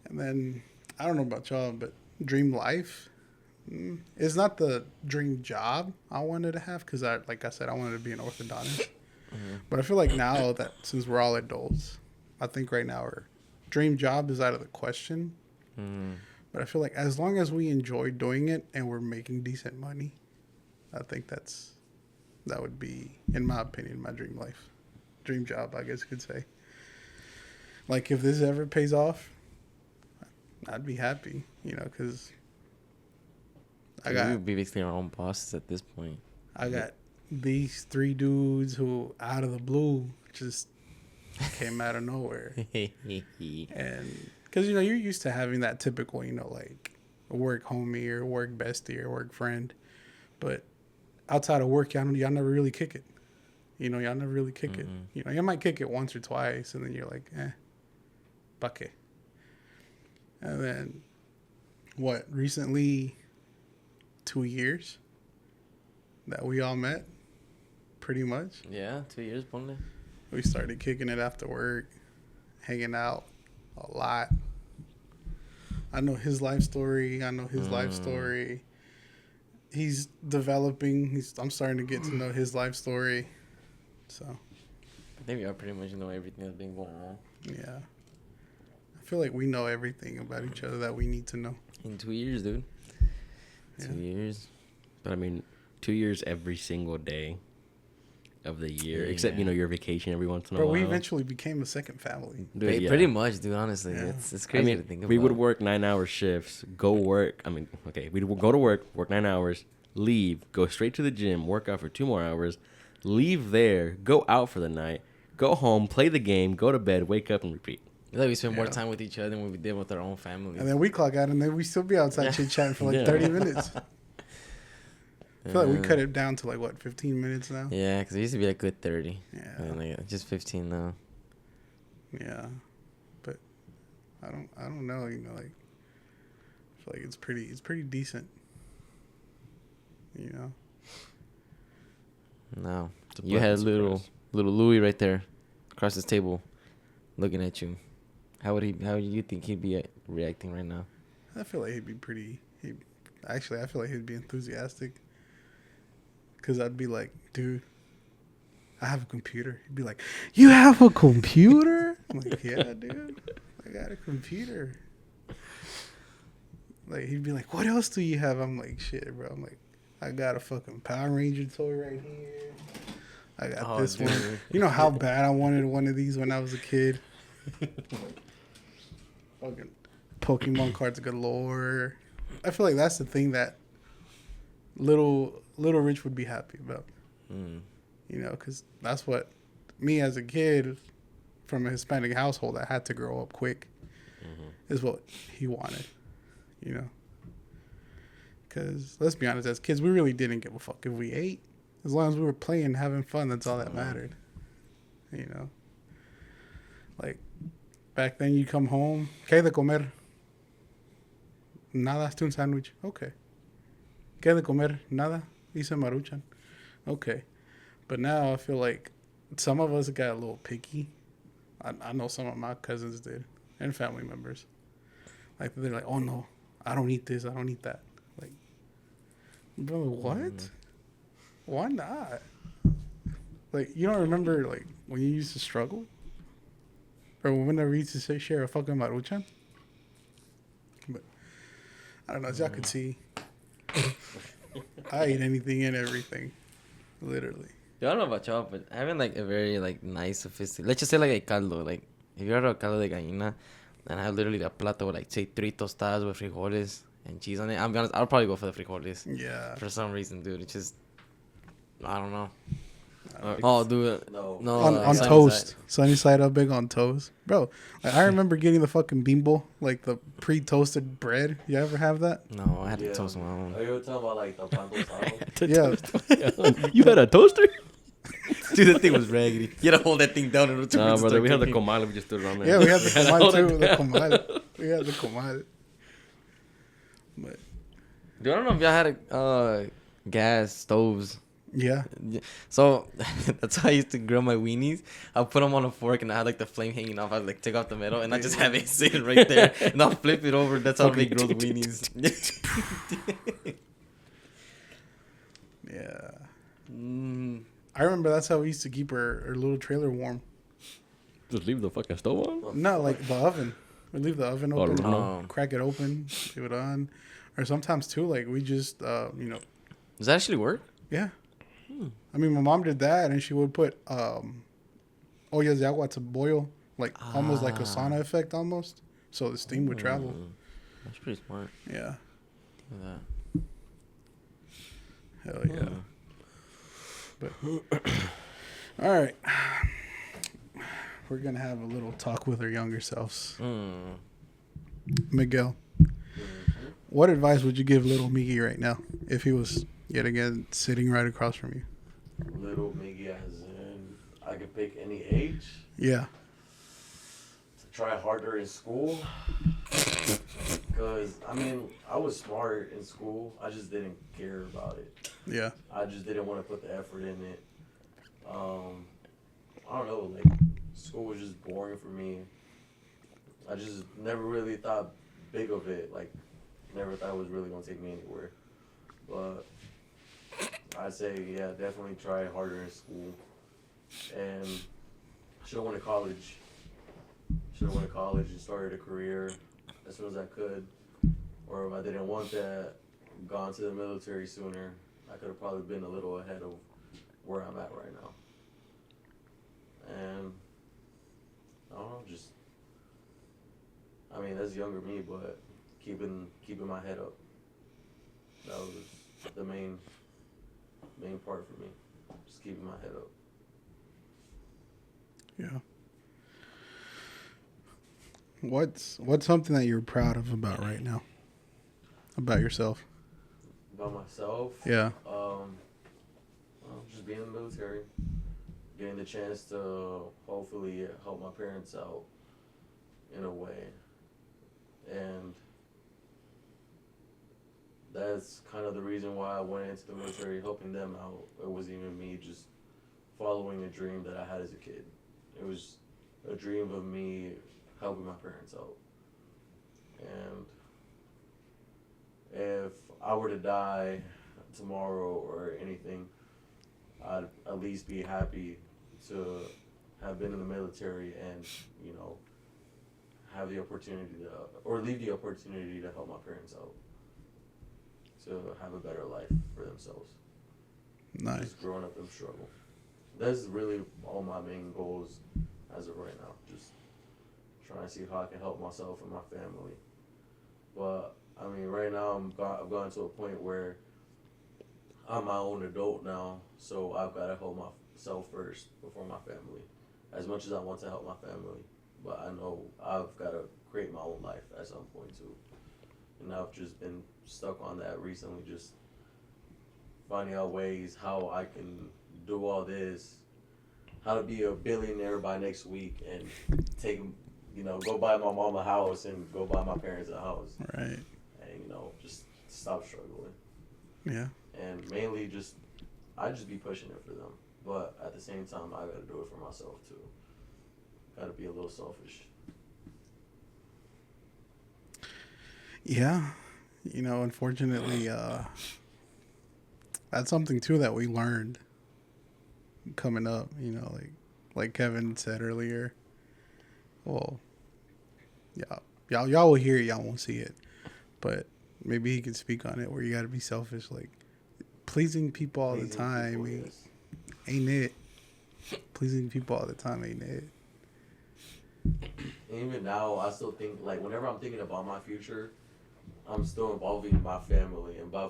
and then I don't know about y'all, but dream life is not the dream job I wanted to have, because like I said, I wanted to be an orthodontist. But I feel like now that since we're all adults, I think right now our dream job is out of the question. But I feel like as long as we enjoy doing it and we're making decent money, I think that would be, in my opinion, my dream life. Dream job, I guess you could say. Like, if this ever pays off, I'd be happy, you know, because
We would be basically our own bosses at this point.
I got these 3 dudes who, out of the blue, just came out of nowhere. And because, you know, you're used to having that typical, you know, like work homie or work bestie or work friend. But outside of work, y'all never really kick it. You know, y'all never really kick it. You know, you might kick it once or twice, and then you're like, pa' qué? And then, recently, 2 years that we all met, pretty much.
Yeah, 2 years, ponle.
We started kicking it after work, hanging out a lot. I know his life story. I know his life story. He's developing. I'm starting to get to know his life story. So,
I think we all pretty much know everything that's been going on.
yeah. I feel like we know everything about each other that we need to know.
In 2 years, dude.
Yeah.
2 years.
But I mean, 2 years every single day of the year,
Yeah.
except, you know, your vacation every once in a
But
while.
we eventually became a second family.
Dude, yeah.
Pretty much, dude, honestly.
Yeah.
It's
I
crazy
mean,
to think about.
we would work 9-hour shifts, go work. I mean, okay, we'd go to work 9 hours, leave, go straight to the gym, work out for 2 more hours, leave there, go out for the night, go home, play the game, go to bed, wake up, and repeat.
It's like we spend more
Yeah.
time with each other than we did with our own family.
And then we clock out, and then we still be outside chit-chatting for like 30 minutes. I feel like we cut it down to like, what, 15 minutes now?
Yeah, because it used to be a good 30.
Yeah.
And like, just 15 now.
Yeah. But I don't know, you know, like, I feel like it's pretty decent. You know?
No.
It's a
You had
pleasant
little
surprise.
Louis right there across this table looking at you. How do you think he'd be reacting right now?
I feel like he'd be I feel like he'd be enthusiastic. Because I'd be like, dude, I have a computer. He'd be like, you have a computer? I'm like, yeah, dude. I got a computer. Like, he'd be like, what else do you have? I'm like, shit, bro. I'm like, I got a fucking Power Ranger toy right here. I got this
dude.
one. You know how bad I wanted one of these when I was a kid? Fucking Pokemon cards galore. I feel like that's the thing that little Rich would be happy about.
Mm.
You know, because that's what me as a kid from a Hispanic household that had to grow up quick is what he wanted. You know, because let's be honest, as kids, we really didn't give a fuck if we ate. As long as we were playing, having fun, that's all that mattered. You know, like back then, you come home, ¿qué de comer? Nada, hazte un sándwich. Okay. ¿Qué de comer? Nada, hice maruchan. Okay. But now I feel like some of us got a little picky. I know some of my cousins did, and family members. Like, they're like, oh no, I don't eat this, I don't eat that. Like, bro, what? Why not? Like, you don't remember, like, when you used to struggle? Or whenever you used to share a fucking maruchan? But, I don't know, as y'all can see, I eat anything and everything. Literally.
I don't know about y'all, but having like a very like nice sophisticated, let's just say like a caldo, like if you order a caldo de gallina, and I have literally a plato with like say 3 tostadas with frijoles and cheese on it, I'll be honest, I'll probably go for the frijoles.
Yeah.
For some reason, dude, it's just, I don't know.
No.
Dude,
No.
On
sunny
toast.
side.
Sunny side up big on toast. Bro, like, I remember getting the fucking bimbo, like the pre-toasted bread. You ever have that?
No, I had to toast my
Are
own.
you talking about like the pan tostado?
Yeah.
You had a toaster?
Dude, that thing was raggedy. You gotta hold that thing down and it
Nah, brother, we had the comal. We just threw it on there.
Yeah, we had the comal
hold
too.
it
The
down.
comal. We had the comal. But
Dude, I don't know if y'all had gas stoves.
yeah.
So that's how I used to grill my weenies. I'll put them on a fork and I had like the flame hanging off. I'd like take off the metal and I just have it sitting right there. And I'll flip it over. That's how I make grilled weenies.
Yeah.
Mm.
I remember that's how we used to keep our little trailer warm.
Just leave the fucking stove on?
No, like the oven. We leave the oven open,
no.
crack it open, leave it on. Or sometimes too, like we just,
Does that actually work?
yeah. I mean, my mom did that, and she would put ollas de agua to boil, like almost like a sauna effect, almost, so the steam would travel.
That's pretty smart.
Yeah,
Look at
hell yeah.
that.
But all right, we're gonna have a little talk with our younger selves. Miguel, what advice would you give little Miggy right now if he was yet again sitting right across from you?
Little Miggy, as in I could pick any age
Yeah,
to try harder in school. Because, I mean, I was smart in school. I just didn't care about it.
yeah,
I just didn't want to put the effort in it. I don't know, like, school was just boring for me. I just never really thought big of it. Like, never thought it was really going to take me anywhere. But I'd say, yeah, definitely try harder in school. And should have went to college. Should have went to college and started a career as soon as I could. Or if I didn't want that, gone to the military sooner. I could have probably been a little ahead of where I'm at right now. And I don't know, just, I mean, that's younger me, but keeping my head up. That was the main part for me. Just keeping my head up.
yeah. What's something that you're proud of about right now? About yourself?
About myself,
Yeah.
well, just being in the military, getting the chance to hopefully help my parents out in a way, and that's kind of the reason why I went into the military, helping them out. It wasn't even me just following a dream that I had as a kid. It was a dream of me helping my parents out. And if I were to die tomorrow or anything, I'd at least be happy to have been in the military and, have the opportunity to, or leave the opportunity to help my parents out, to have a better life for themselves.
Nice.
Just growing up in struggle. That's really all my main goals as of right now. Just trying to see how I can help myself and my family. But I mean, right now I've gone to a point where I'm my own adult now, so I've got to help myself first before my family. As much as I want to help my family, but I know I've got to create my own life at some point too. And I've just been stuck on that recently, just finding out ways how I can do all this, how to be a billionaire by next week and take, go buy my mom a house and go buy my parents a house.
Right.
And, just stop struggling.
Yeah.
And mainly I just be pushing it for them. But at the same time, I got to do it for myself too. Got to be a little selfish.
Yeah. Unfortunately, that's something too that we learned coming up, like Kevin said earlier. Well, yeah, y'all will hear it, y'all won't see it. But maybe he can speak on it where you got to be selfish, like pleasing people all the time.
Yes.
Ain't it? Pleasing people all the time, ain't it?
And even now, I still think, like, whenever I'm thinking about my future, I'm still involving my family. And by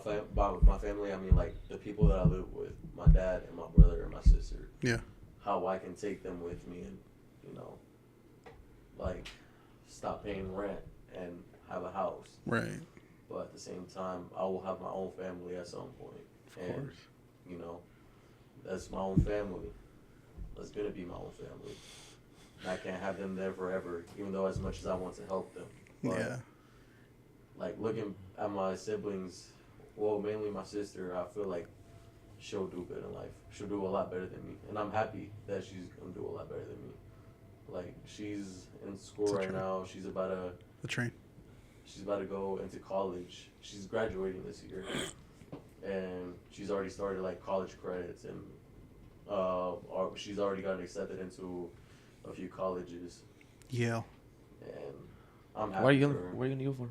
my family, I mean, like, the people that I live with, my dad and my brother and my sister.
Yeah.
How I can take them with me and, like, stop paying rent and have a house.
Right.
But at the same time, I will have my own family at some point.
Of course.
That's my own family. That's going to be my own family. And I can't have them there forever, even though as much as I want to help them. But,
Yeah.
like, looking at my siblings, well, mainly my sister, I feel like she'll do good in life. She'll do a lot better than me. And I'm happy that she's going to do a lot better than me. Like, she's in school right now. She's about to go into college. She's graduating this year. And she's already started, like, college credits. And she's already gotten accepted into a few colleges.
Yale.
And I'm happy
What are you
for her.
gonna go for?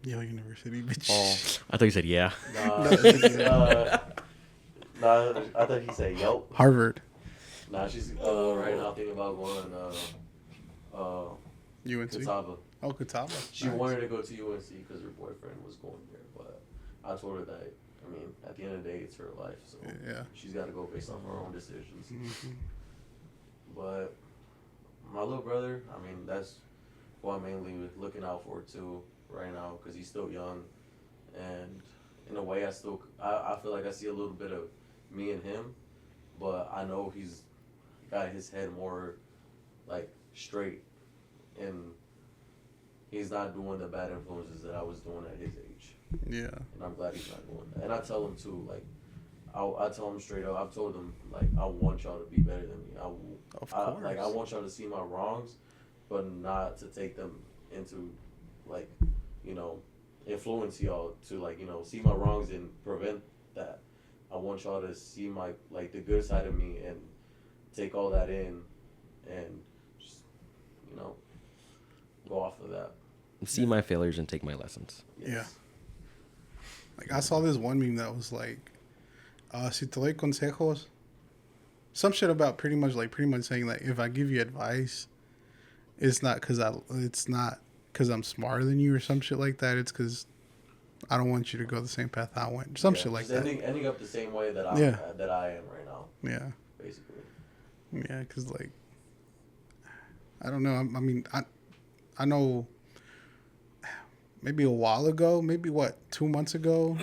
Yale University, bitch.
Oh, I thought you said yeah.
Nah, I thought he said Yelp.
Harvard.
Nah, she's right now thinking about going
UNC.
Catawba.
Oh, Catawba.
She
Nice.
wanted to go to UNC because her boyfriend was going there, but I told her that, I mean, at the end of the day, it's her life, so
Yeah.
she's got to go based on her own decisions.
Mm-hmm.
But my little brother, I mean, that's who I'm mainly looking out for too right now because he's still young, and in a way, I feel like I see a little bit of me and him, but I know he's got his head more like straight, and he's not doing the bad influences that I was doing at his age.
Yeah.
And I'm glad he's not doing that. And I tell him too, like, I tell him straight up. I've told him, like, I want y'all to be better than me.
Of course.
I want y'all to see my wrongs, but not to take them into, like, influence y'all to, like, see my wrongs and prevent that. I want y'all to see my, like, the good side of me and take all that in and just, go off of that.
See my failures and take my lessons.
Yes.
Yeah. Like, I saw this one meme that was like, si te doy consejos, some shit about pretty much saying that if I give you advice, it's not because I'm smarter than you or some shit like that. It's because I don't want you to go the same path I went. Some shit like that.
Ending up the same way that that I am right now.
Yeah.
Basically.
Yeah, because, like, I don't know. I mean, I know maybe a while ago, 2 months ago,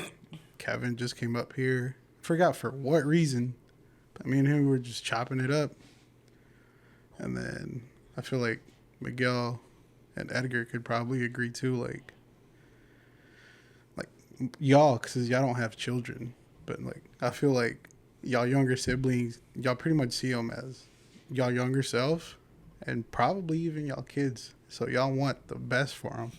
Kevin just came up here. Forgot for what reason. But me and him were just chopping it up. And then I feel like Miguel and Edgar could probably agree too. Like y'all, because y'all don't have children. But, like, I feel like y'all younger siblings, y'all pretty much see them as y'all younger self. And probably even y'all kids. So y'all want the best for them.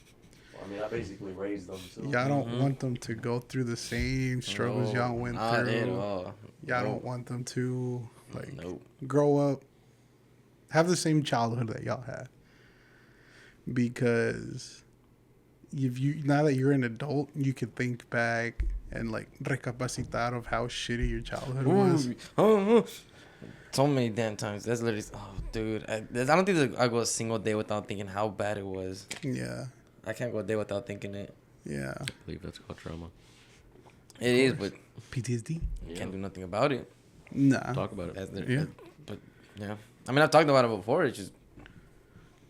Well, I mean, I basically raised them too.
Y'all don't want them to go through the same struggles y'all went
not
through.
at all.
Y'all don't want them to, like,
Nope.
grow up, have the same childhood that y'all had. because if you now that you're an adult, you could think back and like recapacitar of how shitty your childhood was.
So many damn times. That's literally. Oh, dude. I don't think I go a single day without thinking how bad it was.
Yeah,
I can't go a day without thinking it.
yeah.
I believe that's called trauma.
It is, but
PTSD.
you can't do nothing about it.
Nah.
Talk about it.
That's the,
Yeah.
But yeah, I mean, I've talked about it before. It's just.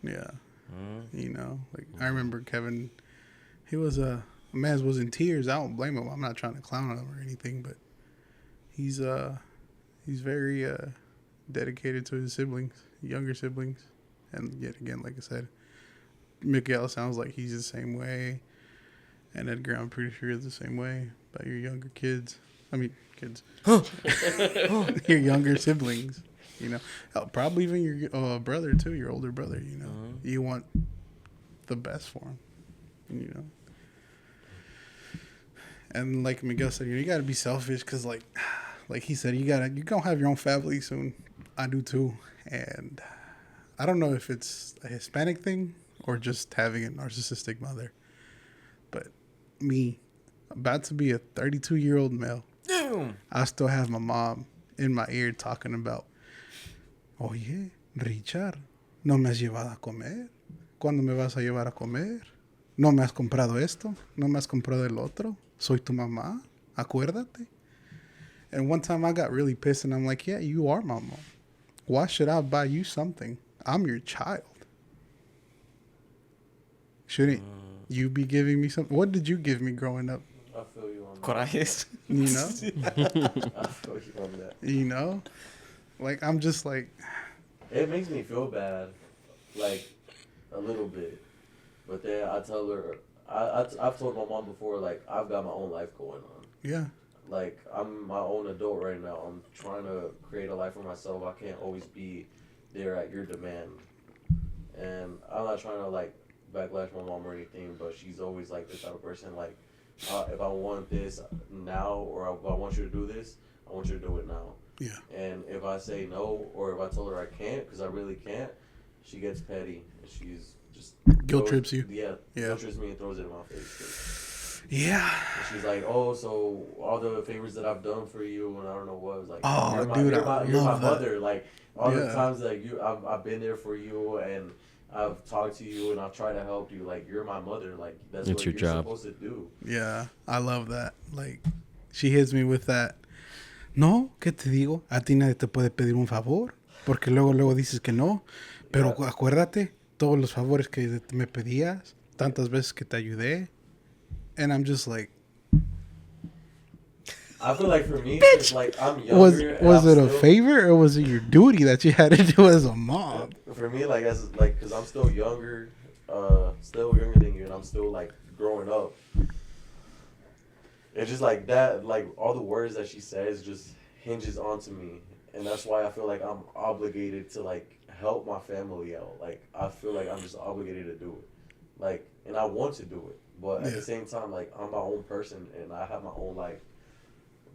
Yeah. You know, like I remember Kevin. He was man was in tears. I don't blame him. I'm not trying to clown him or anything, but he's very dedicated to his siblings, younger siblings, and yet again, like I said, Miguel sounds like he's the same way, and Edgar, I'm pretty sure is the same way about your younger kids. I mean, kids, your younger siblings. You know, hell, probably even your brother too, your older brother. You know, you want the best for him. You know. And like Miguel said, you got to be selfish because, like he said, you're gonna have your own family soon. I do too, and I don't know if it's a Hispanic thing or just having a narcissistic mother. But me, about to be a 32-year-old male, I still have my mom in my ear talking about, oye, Richard, no me has llevado a comer. ¿Cuándo me vas a llevar a comer? No me has comprado esto. No me has comprado el otro. Soy tu mamá. Acuérdate. And one time I got really pissed and I'm like, yeah, you are my mom. Why should I buy you something? I'm your child. Shouldn't you be giving me something? What did you give me growing up?
I feel you on that.
Corajes.
You know?
I feel you on that.
You know? Like, I'm just like...
It makes me feel bad, like, a little bit. But then I tell her, I've told my mom before, like, I've got my own life going on.
Yeah.
Like, I'm my own adult right now. I'm trying to create a life for myself. I can't always be there at your demand. And I'm not trying to, like, backlash my mom or anything, but she's always, like, this type of person. Like, if I want this now or if I want you to do this, I want you to do it now.
Yeah.
And if I say no or if I tell her I can't because I really can't, she gets petty. And she's just...
Guilt trips you.
Yeah.
Yeah.
Guilt trips me and throws it in my face.
Yeah.
And she's like, oh, so all the favors that I've done for you, and I don't know what. I was like,
Oh,
you're my,
dude,
you're my,
I
you're my
love that.
mother. Like, all the
Yeah.
times that I've been there for you, and I've talked to you, and I've tried to help you. Like, you're my mother. Like, that's
It's
what
your
you're
job.
supposed to do.
Yeah. I love that. Like, she hits me with that. No, ¿qué te digo? A ti nadie te puede pedir un favor. Porque luego dices que no. Pero
Yeah.
acuérdate, todos los favores que me pedías, tantas veces que te ayudé. And I'm just like,
I feel like for me, it's like I'm younger.
was
and
it
I'm
a
still-
favor or was it your duty that you had to do as a mom?
For me, like, because I'm still younger, still younger than you, and I'm still, like, growing up. It's just like that, like, all the words that she says just hinges onto me. And that's why I feel like I'm obligated to, like, help my family out. Like, I feel like I'm just obligated to do it. Like, and I want to do it. But at
Yeah.
the same time, like, I'm my own person and I have my own life.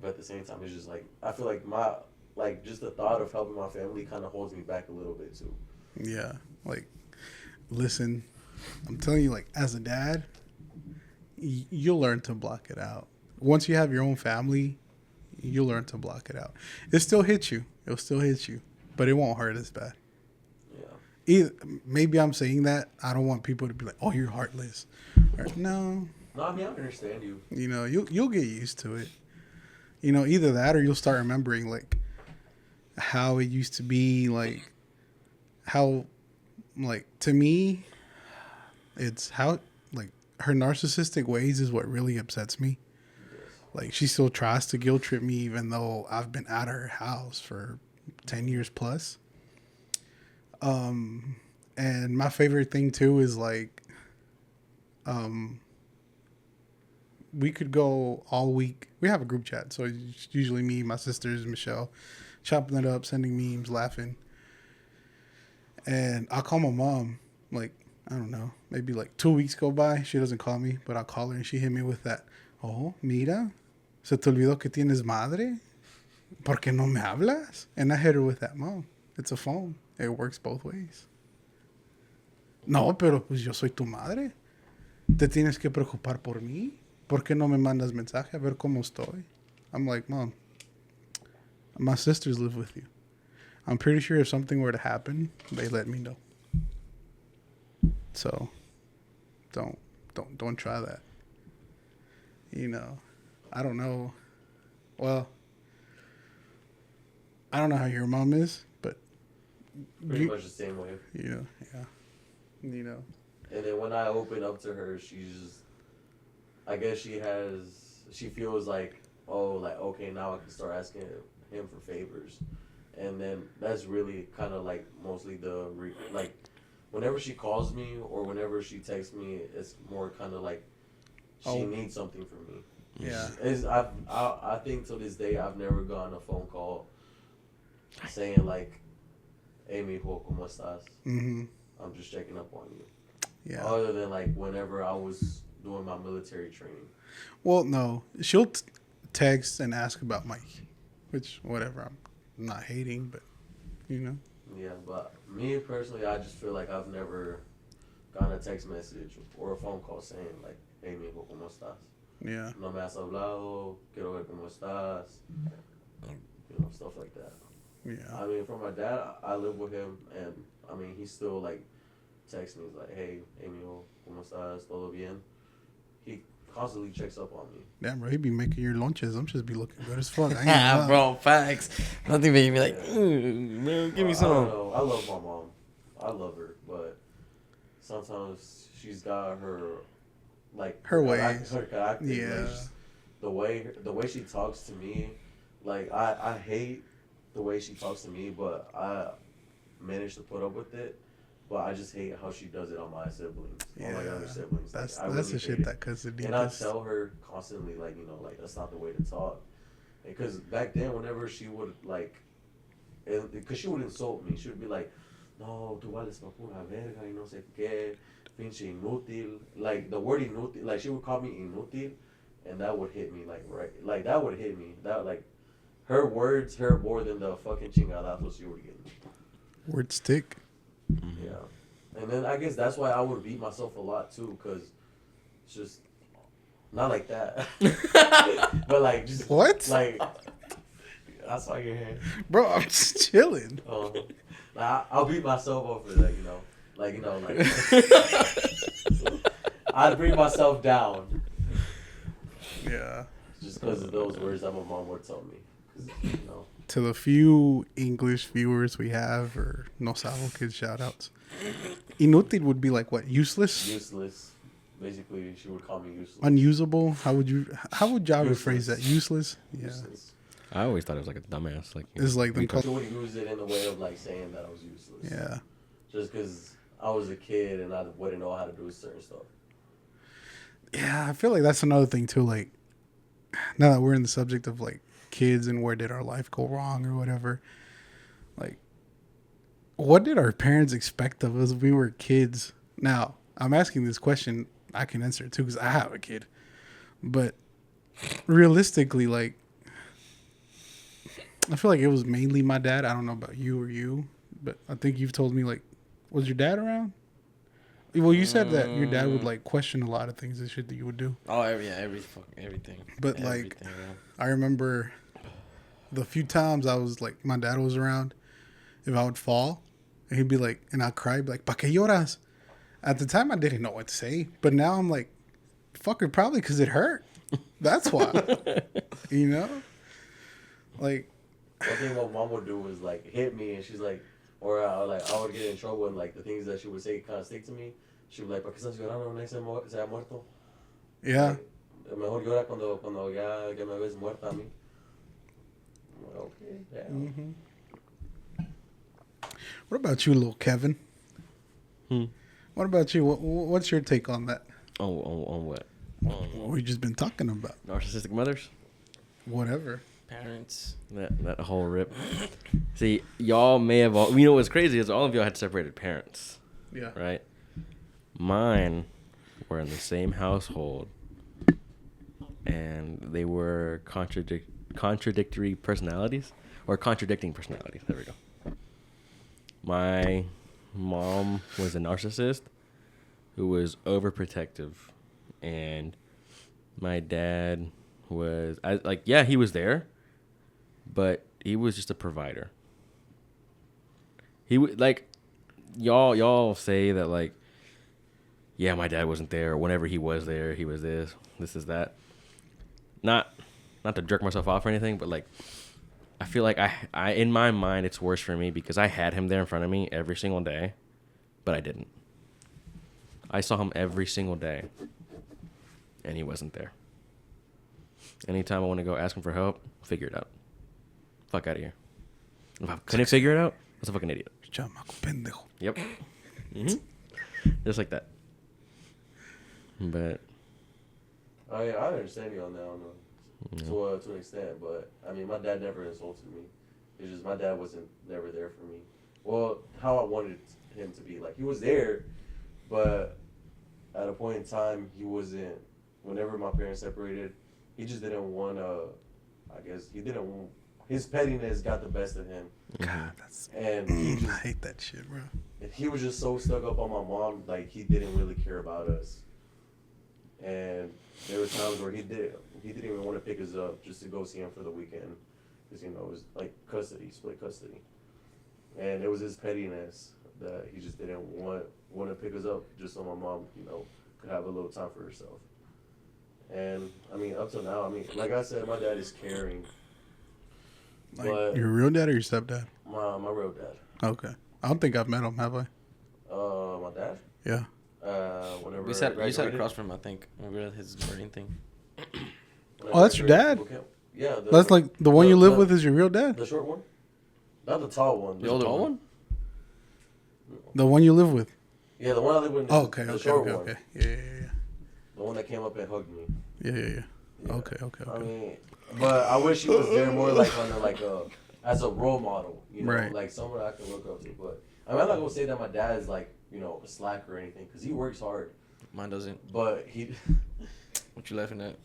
But at the same time, it's just like, I feel like just the thought of helping my family kind of holds me back a little bit too.
Yeah. Like, listen, I'm telling you, like, as a dad, you'll learn to block it out. Once you have your own family, you'll learn to block it out. It still hits you. It'll still hit you. But it won't hurt as bad.
Yeah.
Maybe I'm saying that. I don't want people to be like, oh, you're heartless. Or, no.
No, I mean, I understand you.
You know, you'll get used to it. You know, either that or you'll start remembering, like, how it used to be, like, how, like, to me, it's how, like, her narcissistic ways is what really upsets me. Like, she still tries to guilt trip me even though I've been at her house for 10 years plus. And my favorite thing, too, is, like, we could go all week. We have a group chat, so it's usually me, my sisters, Michelle, chopping it up, sending memes, laughing. And I'll call my mom, like, I don't know, maybe like 2 weeks go by. She doesn't call me, but I'll call her and she hit me with that. Oh, mira, se te olvidó que tienes madre? ¿Por qué no me hablas? And I hit her with that, Mom, it's a phone. It works both ways. No, pero pues yo soy tu madre. Te tienes que preocupar por mí. ¿Por qué no me mandas mensaje a ver cómo estoy? I'm like, Mom, my sisters live with you. I'm pretty sure if something were to happen, they let me know. So, don't try that. You know, I don't know. Well, I don't know how your mom is, but
Pretty much the same way.
yeah. You know.
And then when I open up to her, she's, I guess she feels like, oh, like, okay, now I can start asking him for favors. And then that's really kind of like mostly like, whenever she calls me or whenever she texts me, it's more kind of like she needs something from me.
Yeah.
I think to this day, I've never gotten a phone call saying like, hey, mijo, ¿cómo estás?
Mm-hmm.
I'm just checking up on you.
Yeah.
Other than like whenever I was doing my military training.
Well, no. She'll text and ask about Mike, which, whatever. I'm not hating, but, you know.
Yeah, but me personally, I just feel like I've never gotten a text message or a phone call saying like, hey, mijo, ¿cómo estás?
Yeah.
No me has hablado, quiero ver cómo estás. You know, stuff like that.
Yeah.
I mean, for my dad, I live with him, and I mean, he still like texts me. He's like, "Hey, mijo, ¿cómo estás? ¿Todo bien?" He constantly checks up on me.
Damn, bro, he be making your lunches. I'm just be looking good as fuck. I ain't
Yeah,
gonna lie.
bro, facts. Nothing made me like, man, give me
I
some.
don't know. I love my mom. I love her, but sometimes she's got her like
Her ways.
Her character.
Yeah.
Like, just the way she talks to me, like I hate the way she talks to me, but I managed to put up with it. But I just hate how she does it on my siblings, on my younger siblings.
That's
like, I
that's
really
the shit
hate
that cousin
it.
did.
And I tell her constantly, like, you know, like, that's not the way to talk. Because back then, whenever she would, like, because she would insult me, she would be like, no, tú vales pa' pura verga y no sé qué, pinche inútil. Like, the word inútil, like, she would call me inútil, and that would hit me, like, right. Like, that would hit me. That, like, her words hurt more than the fucking chingadazos she would give me.
Word stick.
Mm-hmm.
Yeah. And then I guess that's why I would beat myself a lot, too, because it's just, not like that. But, like, just.
What?
Like, I saw your hand.
Bro, I'm just chilling.
I'll beat myself up for that, you know. Like, you know, like. I'd bring myself down.
Yeah.
Just because of those words that my mom would tell me. 'Cause, you know.
To the few English viewers we have, or no sabo kids shout outs. Inútil would be like what? Useless?
Useless. Basically, she would call me useless.
Unusable? How would y'all rephrase that? Useless? Yeah.
Useless.
I always thought it was like a dumbass. Like
It's like them
She would use it in the way of, like, saying that I was useless.
Yeah.
Just because I was a kid and I wouldn't know how to do certain stuff.
Yeah, I feel like that's another thing too. Like, now that we're in the subject of like kids and where did our life go wrong or whatever, like, what did our parents expect of us when we were kids? Now, I'm asking this question. I can answer it too because I have a kid. But realistically, like, I feel like it was mainly my dad. I don't know about you or you, but I think you've told me, like, was your dad around? Well, you said that your dad would like question a lot of things and shit that you would do.
Oh, everything.
But like, I remember the few times I was like, my dad was around, if I would fall, and he'd be like, and I'd cry, be like, "Pa que lloras?" At the time, I didn't know what to say, but now I'm like, "Fucker, probably because it hurt. That's why." You know, like.
One thing my mom would do was like hit me, and she's like, or I would get in trouble, and like the things that she would say kind of stick to me. She would be like, "¿Por qué estás llorando? No se ha muerto."
Yeah.
Like, mejor llora cuando ya me ves muerta a mí. I'm like, okay, yeah.
Mm-hmm. What about you, little Kevin? What about you? What's your take on that?
On what?
What we just been talking about.
Narcissistic mothers?
Whatever.
Parents.
That whole rip. See, y'all may have all... You know what's crazy is all of y'all had separated parents.
Yeah.
Right? Mine were in the same household. And they were contradictory personalities. Or contradicting personalities. There we go. My mom was a narcissist. who was overprotective, and my dad was he was there, but he was just a provider. He would like y'all say that like, yeah, my dad wasn't there. Or whenever he was there, he was this is that. Not to jerk myself off or anything, but like, I feel like I in my mind it's worse for me because I had him there in front of me every single day, but I didn't. I saw him every single day, and he wasn't there. Anytime I want to go ask him for help, figure it out. Fuck out of here. If I couldn't figure it out, I was a fucking idiot.
Chamaco pendejo.
Yep. Just like that. But
I understand you on that to an extent, but I mean, my dad never insulted me. It's just my dad wasn't never there for me. Well, how I wanted him to be. Like, he was there, but at a point in time, he wasn't. Whenever my parents separated, he just didn't want to. I guess he didn't. His pettiness got the best of him.
God, that's.
And he just,
I hate that shit, bro.
he was just so stuck up on my mom, like he didn't really care about us. And there were times where he didn't even want to pick us up just to go see him for the weekend, because it was like split custody, and it was his pettiness that he just didn't want to pick us up just so my mom could have a little time for herself. And I mean, up till now, I mean, like I said, my dad is caring.
Like,
but
your real dad or your stepdad?
my real dad.
Okay. I don't think I've met him, have I?
My dad.
Yeah.
Whenever
You sat
graduated.
across from him, I think. We were at his wedding thing.
Oh, that's your dad?
Yeah.
That's like the one you live with is your real dad?
The short one? Not the tall one.
The older
tall
one?
The one you live with?
Yeah, the one I live with.
Oh, okay,
the
okay,
short
okay,
one.
okay. Yeah.
The one that came up and hugged me.
Yeah.
Yeah.
Okay.
I mean, but I wish he was there more like on as a role model,
Right.
like someone I can look up to. But I mean, I'm not gonna say that my dad is like a slacker or anything, because he works hard.
Mine doesn't.
But he.
What you laughing at?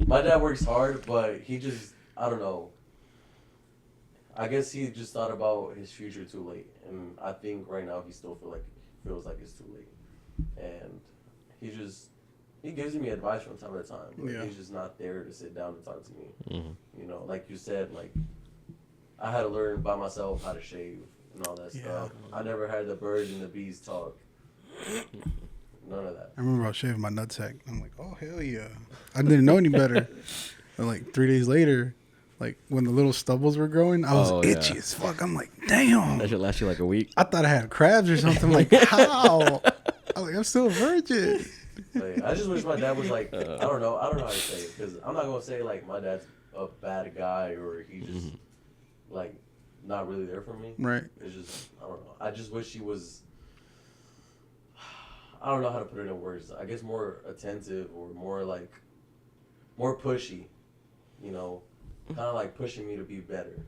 My dad works hard, but he just, I don't know. I guess he just thought about his future too late, and I think right now he still feels like it's too late, and he gives me advice from time to time, but
Yeah.
he's just not there to sit down and talk to me.
Mm-hmm.
Like you said, like I had to learn by myself how to shave and all that
Yeah.
stuff. I never had the birds and the bees talk. None of that.
I remember I was shaving my nutsack. I'm like, oh, hell yeah. I didn't know any better. And like 3 days later, like when the little stubbles were growing, I was itchy as fuck. I'm like, damn.
That should last you like a week.
I thought I had crabs or something. Like, how? I was like, I'm still a virgin.
Like, I just wish my dad was like, I don't know how to say it, because I'm not gonna say like my dad's a bad guy or he just like not really there for me.
Right.
It's just, I don't know. I just wish he was. I don't know how to put it in words. I guess more attentive or more pushy, kind of like pushing me to be better.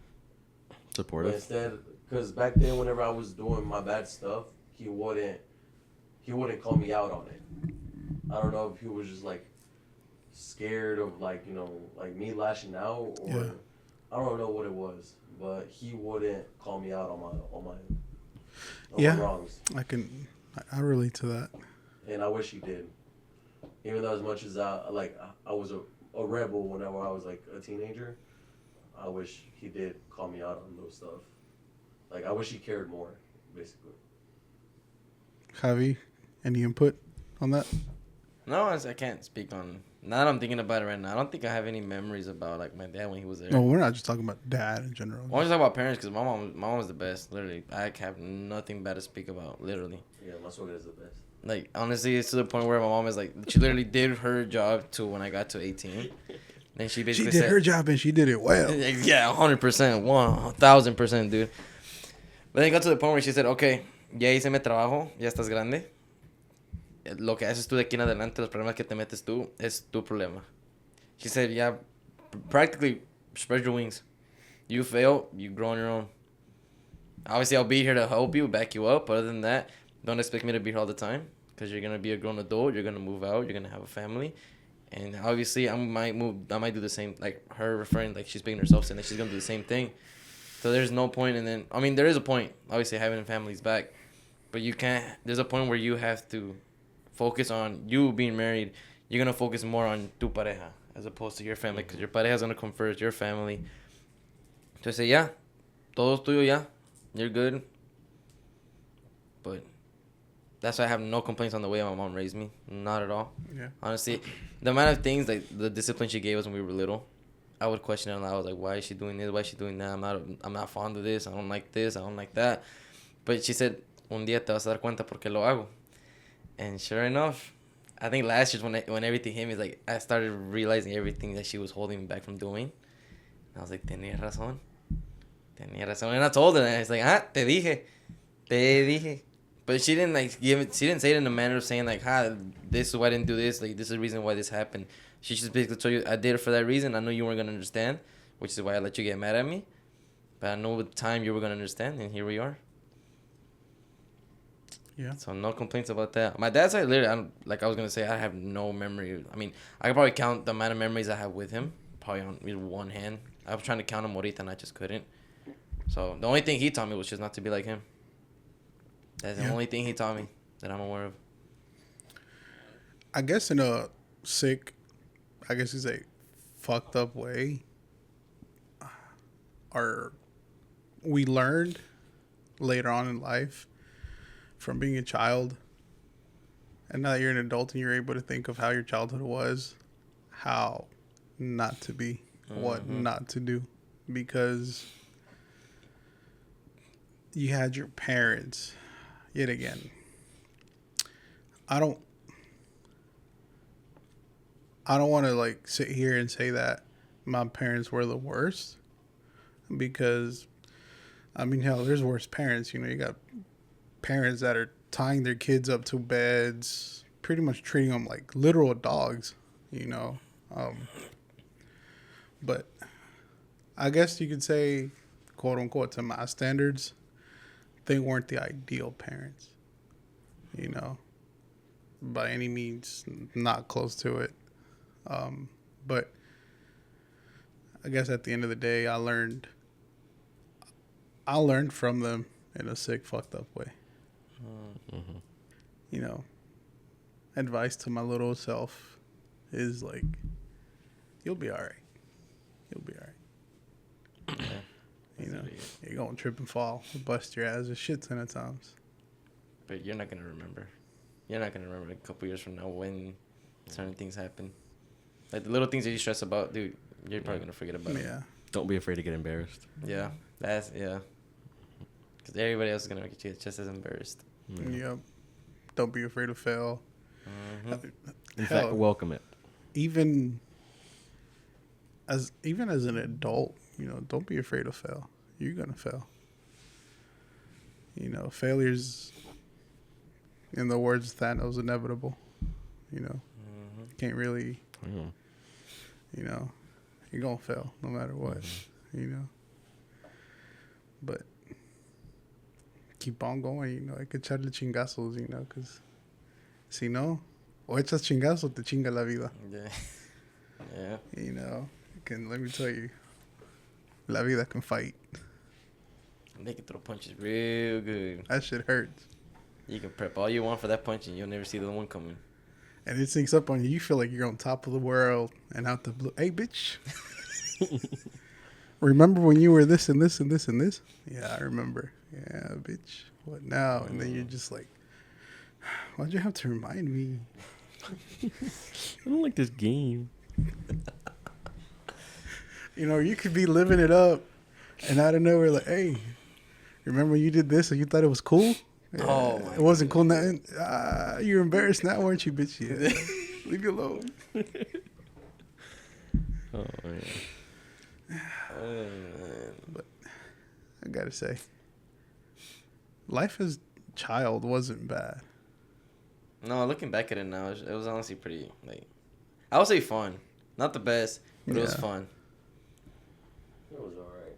Supportive.
But instead, because back then, whenever I was doing my bad stuff, he wouldn't call me out on it. I don't know if he was just like scared of like me lashing out, or
Yeah.
I don't know what it was, but he wouldn't call me out on my
Yeah.
wrongs.
I relate to that.
And I wish he did. Even though as much as I was a rebel whenever I was like a teenager, I wish he did call me out on those stuff. Like, I wish he cared more, basically.
Javi, any input on that?
No, I can't speak on. Now that I'm thinking about it right now, I don't think I have any memories about like my dad when he was there.
No, we're not just talking about dad in general.
I want to talk about parents because my mom was the best. Literally, I have nothing bad to speak about. Literally,
Yeah, my suegra is the best.
like honestly, it's to the point where my mom is like, she literally did her job to when I got to 18. Then she
She
basically
did
said,
her job and she did it well.
yeah, 100%, 1000%, dude. But then it got to the point where she said, okay, ya hice mi trabajo, ya estás grande. Lo que haces tú de aquí en adelante, los problemas que te metes tú, es tu problema. She said, yeah, practically spread your wings. You fail, you grow on your own. Obviously, I'll be here to help you, back you up. But other than that, don't expect me to be here all the time. Because you're going to be a grown adult. You're going to move out. You're going to have a family. And obviously, I might do the same. Like, her referring, like, she's speaking herself, saying that she's going to do the same thing. So there's no point. And then, I mean, there is a point. Obviously, having families back. but you can't. There's a point where you have to focus on you being married. You're gonna focus more on tu pareja as opposed to your family, because your pareja's gonna come first, your family. So I say, yeah, todo es tuyo, yeah, you're good. But that's why I have no complaints on the way my mom raised me, not at all.
Yeah.
Honestly, the amount of things, like the discipline she gave us when we were little, I would question it a lot. I was like, why is she doing this? Why is she doing that? I'm not fond of this. I don't like this. I don't like that. But she said, un día te vas a dar cuenta porque lo hago. And sure enough, I think last year when everything hit me, like I started realizing everything that she was holding me back from doing. And I was like, tenía razón. Tenía razón. And I told her, and I was like, te dije. Te dije. But she didn't like give it. She didn't say it in a manner of saying like, this is why I didn't do this. Like, this is the reason why this happened. She just basically told you, I did it for that reason. I knew you weren't gonna understand, which is why I let you get mad at me. But I know with time you were gonna understand, and here we are.
Yeah.
So no complaints about that. My dad's side, literally, I was gonna say, I have no memory. I mean, I could probably count the amount of memories I have with him, probably on one hand. I was trying to count them ahorita, and I just couldn't. So the only thing he taught me was just not to be like him. That's the only thing he taught me that I'm aware of.
I guess in a sick, I guess it's a fucked up way, we learned later on in life from being a child, and now that you're an adult and you're able to think of how your childhood was, how not to be, what not to do, because you had your parents. Yet again, I don't want to like sit here and say that my parents were the worst, because I mean, hell, there's worse parents. You know, you got parents that are tying their kids up to beds, pretty much treating them like literal dogs, you know. But I guess you could say, quote unquote, to my standards, they weren't the ideal parents, you know, by any means, not close to it. But I guess at the end of the day, I learned from them in a sick, fucked up way.
Mm-hmm.
You know, advice to my little self is like, you'll be all right. You'll be all right.
Yeah.
You know, you're going to trip and fall, bust your ass a shit ton of times.
But you're not going to remember. You're not going to remember a couple years from now when certain things happen. Like the little things that you stress about, dude, you're probably going to forget about it.
Yeah.
Don't be afraid to get embarrassed.
Yeah. Because everybody else is going to get you just as embarrassed.
Yep. Don't be afraid to fail.
Mm-hmm.
In fact, welcome it.
Even as an adult, you know, don't be afraid to fail. You're gonna fail. You know, failure's, in the words of Thanos, inevitable. You know, can't really. You know, you're gonna fail no matter what. You know, but keep on going. You know, hay que echarle chingazos. You know, because si no, o echas chingazos, te chinga la vida.
Yeah. Yeah.
You know, let me tell you, la vida can fight.
They can throw punches real good.
That shit hurts.
You can prep all you want for that punch, and you'll never see the one coming.
And it sinks up on you. You feel like you're on top of the world, and out the blue, hey, bitch. Remember when you were this and this and this and this? Yeah, I remember. Yeah, bitch. What now? And then you're just like, why'd you have to remind me?
I don't like this game.
You know, you could be living it up, and out of nowhere, like, hey, remember when you did this and you thought it was cool? Yeah,
Oh, my
it wasn't cool now. You're embarrassed now, weren't you, bitch? Yeah. Leave you alone.
Oh, yeah.
But I gotta say, life as a child wasn't bad.
No, looking back at it now, it was honestly pretty, like, I would say fun. Not the best, but it was
Yeah.
fun.
It was alright.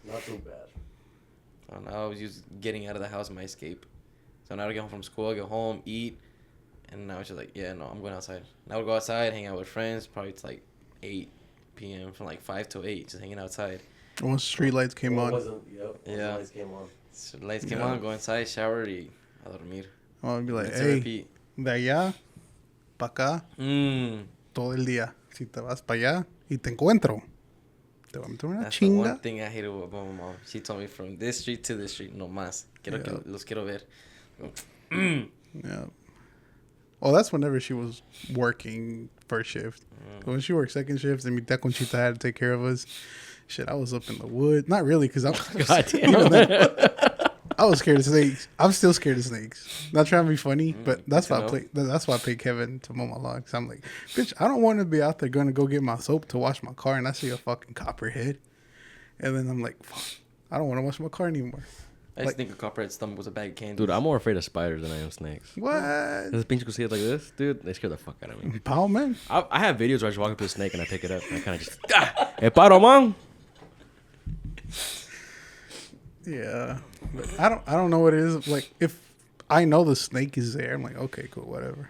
Not too bad.
I was just getting out of the house, my escape. So now I get home from school, I go home, eat, and now it's just like, yeah, no, I'm going outside. Now I would go outside, hang out with friends, probably it's like 8 p.m. from like 5 to 8, just hanging outside.
Once street lights came on.
Yep.
Yeah.
Lights came on.
So lights came
Yeah.
on, go inside, shower, y a dormir.
I'm gonna be like,
Rinse and
hey,
repeat.
de allá pa' acá
Mm.
todo el día. Si te vas para allá y te encuentro, te voy a meter una
That's the one
chinga.
thing I hated about my mom. She told me from this street to this street, no más.
Yeah.
Los quiero ver.
Yeah. Well, that's whenever she was working first shift. When she worked second shift, and mi tía Conchita had to take care of us. Shit, I was up in the woods. Not really, because I'm.
God damn.
I was scared of snakes. I'm still scared of snakes. Not trying to be funny, but that's
good
why
to
I play. That's why I pay Kevin to mow my lawn. Cause I'm like, bitch, I don't want to be out there going to go get my soap to wash my car, and I see a fucking copperhead, and then I'm like, fuck, I don't want to wash my car anymore.
I just
Like-
think a copperhead stomach was a bag of candy.
Dude, I'm more afraid of spiders than I am snakes.
What?
Those pinche cositas like this, dude, they scare the fuck out of me.
Pow, man.
I have videos where I just walk up to a snake and I pick it up and I kind of just, hey, paro, man.
Yeah, but I don't know what it is. Like, if I know the snake is there, I'm like, okay, cool, whatever.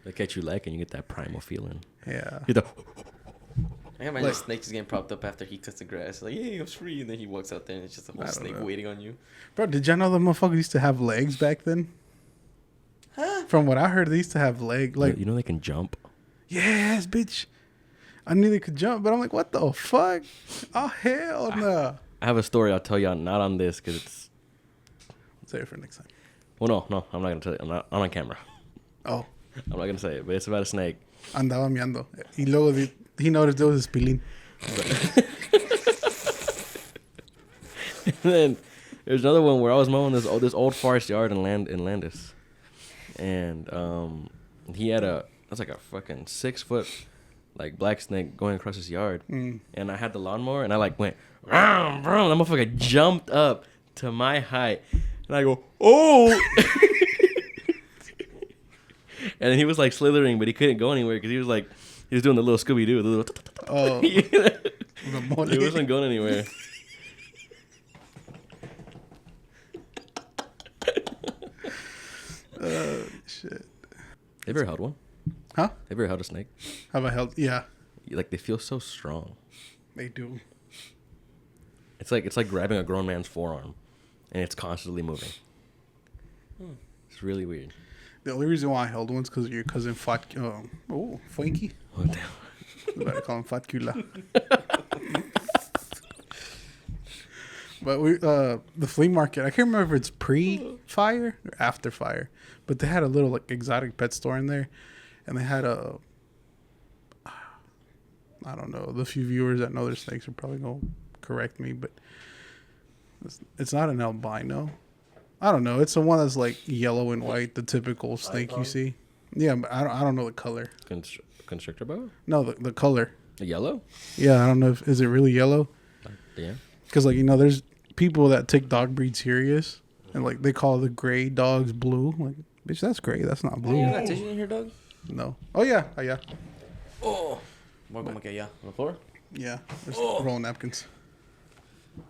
They catch you like and you get that primal feeling.
Yeah.
You get
I can imagine
Like-
a snake just getting propped up after he cuts the grass. Like, yeah, I'm free. And then he walks out there and it's just a
I
whole
don't
snake
know.
waiting on you.
Bro, did y'all know the motherfuckers used to have legs back then? From what I heard, they used to have leg. Like,
you know they can jump.
yes, bitch. I knew they could jump, but I'm like, what the fuck? Oh, hell no.
I have a story I'll tell you not on this because it's,
Save it for next time.
well, no, I'm not going to tell you. I'm not on camera.
Oh,
I'm not going to say it, but it's about a snake.
andaba meando. Y luego he noticed there was a spilling.
And then there's another one where I was mowing this old forest yard in Landis, and he had that's like a fucking 6-foot like black snake going across his yard, and I had the lawnmower and I like went, vroom, vroom, and that motherfucker jumped up to my height, and I go, oh, and then he was like slithering, but he couldn't go anywhere because he was doing the little Scooby Doo, the little.
Oh,
He
the
wasn't going anywhere.
shit.
Have you ever held one?
Huh?
Have you ever held a snake?
Have I held? Yeah,
Like they feel so strong.
they do.
It's like grabbing a grown man's forearm, and it's constantly moving. It's really weird.
The only reason why I held one's because your cousin Fat. Funky.
What the hell?
I better call him Fatcula. But the flea market, I can't remember if it's pre-fire or after fire, but they had a little like exotic pet store in there, and they had I don't know, the few viewers that know their snakes are probably gonna correct me, but it's not an albino. I don't know. It's the one that's like yellow and white, the typical snake you see. Yeah, but I don't know the color.
Constrictor boa?
No, the color.
A yellow?
Yeah, I don't know if is it really yellow.
Yeah.
Because, like, you know, there's people that take dog breed serious. And, like, they call the gray dogs blue. Like, bitch, that's gray. That's not blue.
You got tissue in here, dog?
No. Oh, yeah. Oh, yeah.
Oh. More como que allá. On the floor?
Yeah. There's rolling napkins.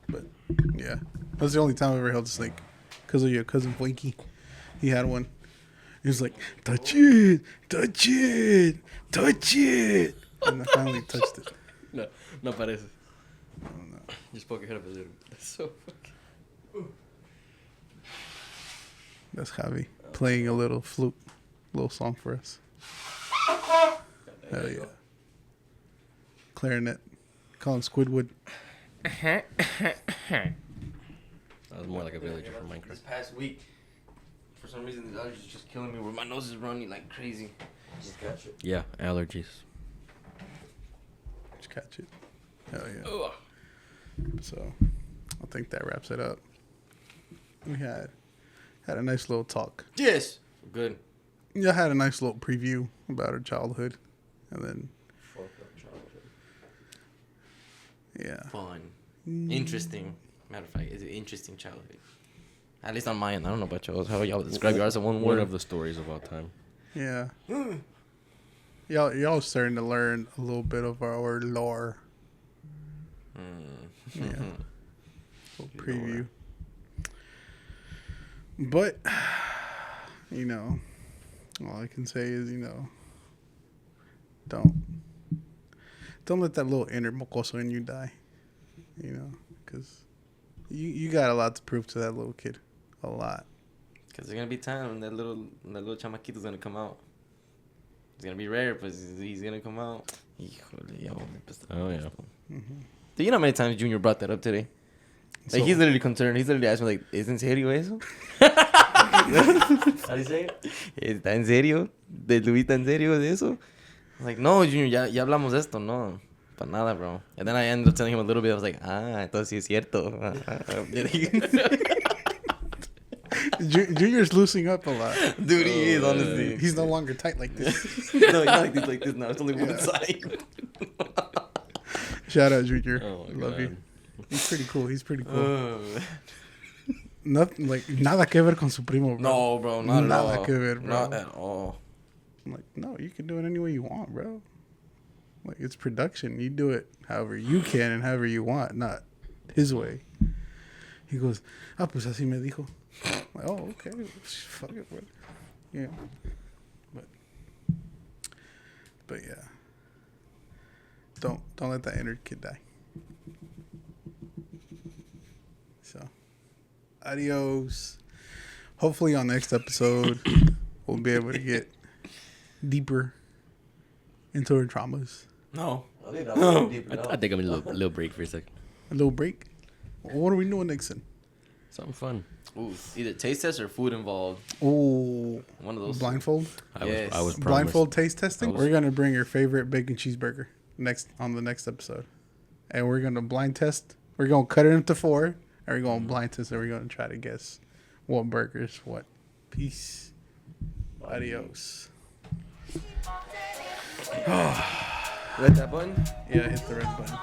But, yeah. That's the only time I ever held a snake. Because of your cousin Blinky. He had one. He was like, touch it. Touch it. Touch it. And I finally touched it.
No parece. Just poke your head up a little. That's so fucking.
That's Javi playing a little flute, little song for us. Hell yeah. Clarinet. Call him Squidward.
That was more like a villager from
This
Minecraft.
past week, for some reason, the allergies just killing me where my nose is running like crazy.
Just catch it.
Yeah, allergies.
Just catch it. Hell yeah.
Ugh.
So, I think that wraps it up. We had a nice little talk.
Yes. Good.
Yeah, I had a nice little preview about her childhood. And then,
Fucked up childhood.
yeah.
Fun. Interesting. Matter of fact, it's an interesting childhood. At least on my end. I don't know about y'all. How y'all describe yours in one
One
word?
of the stories of all time.
Yeah. Y'all starting to learn a little bit of our lore. Yeah. Little preview. But, you know, all I can say is, you know, don't let that little inner mocoso in you die. You know, because You got a lot to prove to that little kid. A lot.
Because there's going to be time when that little chamaquito's going to come out. It's going to be rare, but he's going to come out. Híjole, yo,
Oh, yeah.
Mm-hmm.
Do you know how many times Junior brought that up today? Like, he's literally concerned. He's literally asking me, like, ¿es en serio eso?
How do you say it?
¿Está en serio? ¿De Luis en serio de eso? I'm like, no, Junior, ya hablamos de esto. No, para nada, bro. And then I ended up telling him a little bit. I was like, entonces sí es cierto.
Junior's loosening up a lot.
Dude, he is, honestly.
He's no longer tight like this.
No, he's not like this now. It's only one side.
Shout out, Junior.
Oh, my
Love
God.
you. He's pretty cool. He's pretty cool. Nothing like nada que ver con su primo, bro.
No, bro, not at all.
Nada que ver, bro.
Not at all.
I'm like, no, you can do it any way you want, bro. Like, it's production. You do it however you can and however you want, not his way. He goes, pues así me dijo. I'm like, oh, okay. Fuck it, bro. Yeah. But yeah. Don't let that inner kid die. So, adios. Hopefully on next episode, we'll be able to get deeper into our traumas.
No.
I think that was deep
I
enough.
think I'm in a little break for a second.
A little break. What are we doing, Nixon?
Something fun.
Ooh, either taste test or food involved.
Oh,
One of those.
blindfold.
Yes.
I was promised.
Blindfold taste testing.
I was-
We're gonna bring your favorite bacon cheeseburger on the next episode, and we're gonna blind test. We're gonna cut it into 4, and we're gonna blind test, and we're gonna try to guess what burgers, what. Peace. Adios.
Red that button?
Yeah, hit the red button.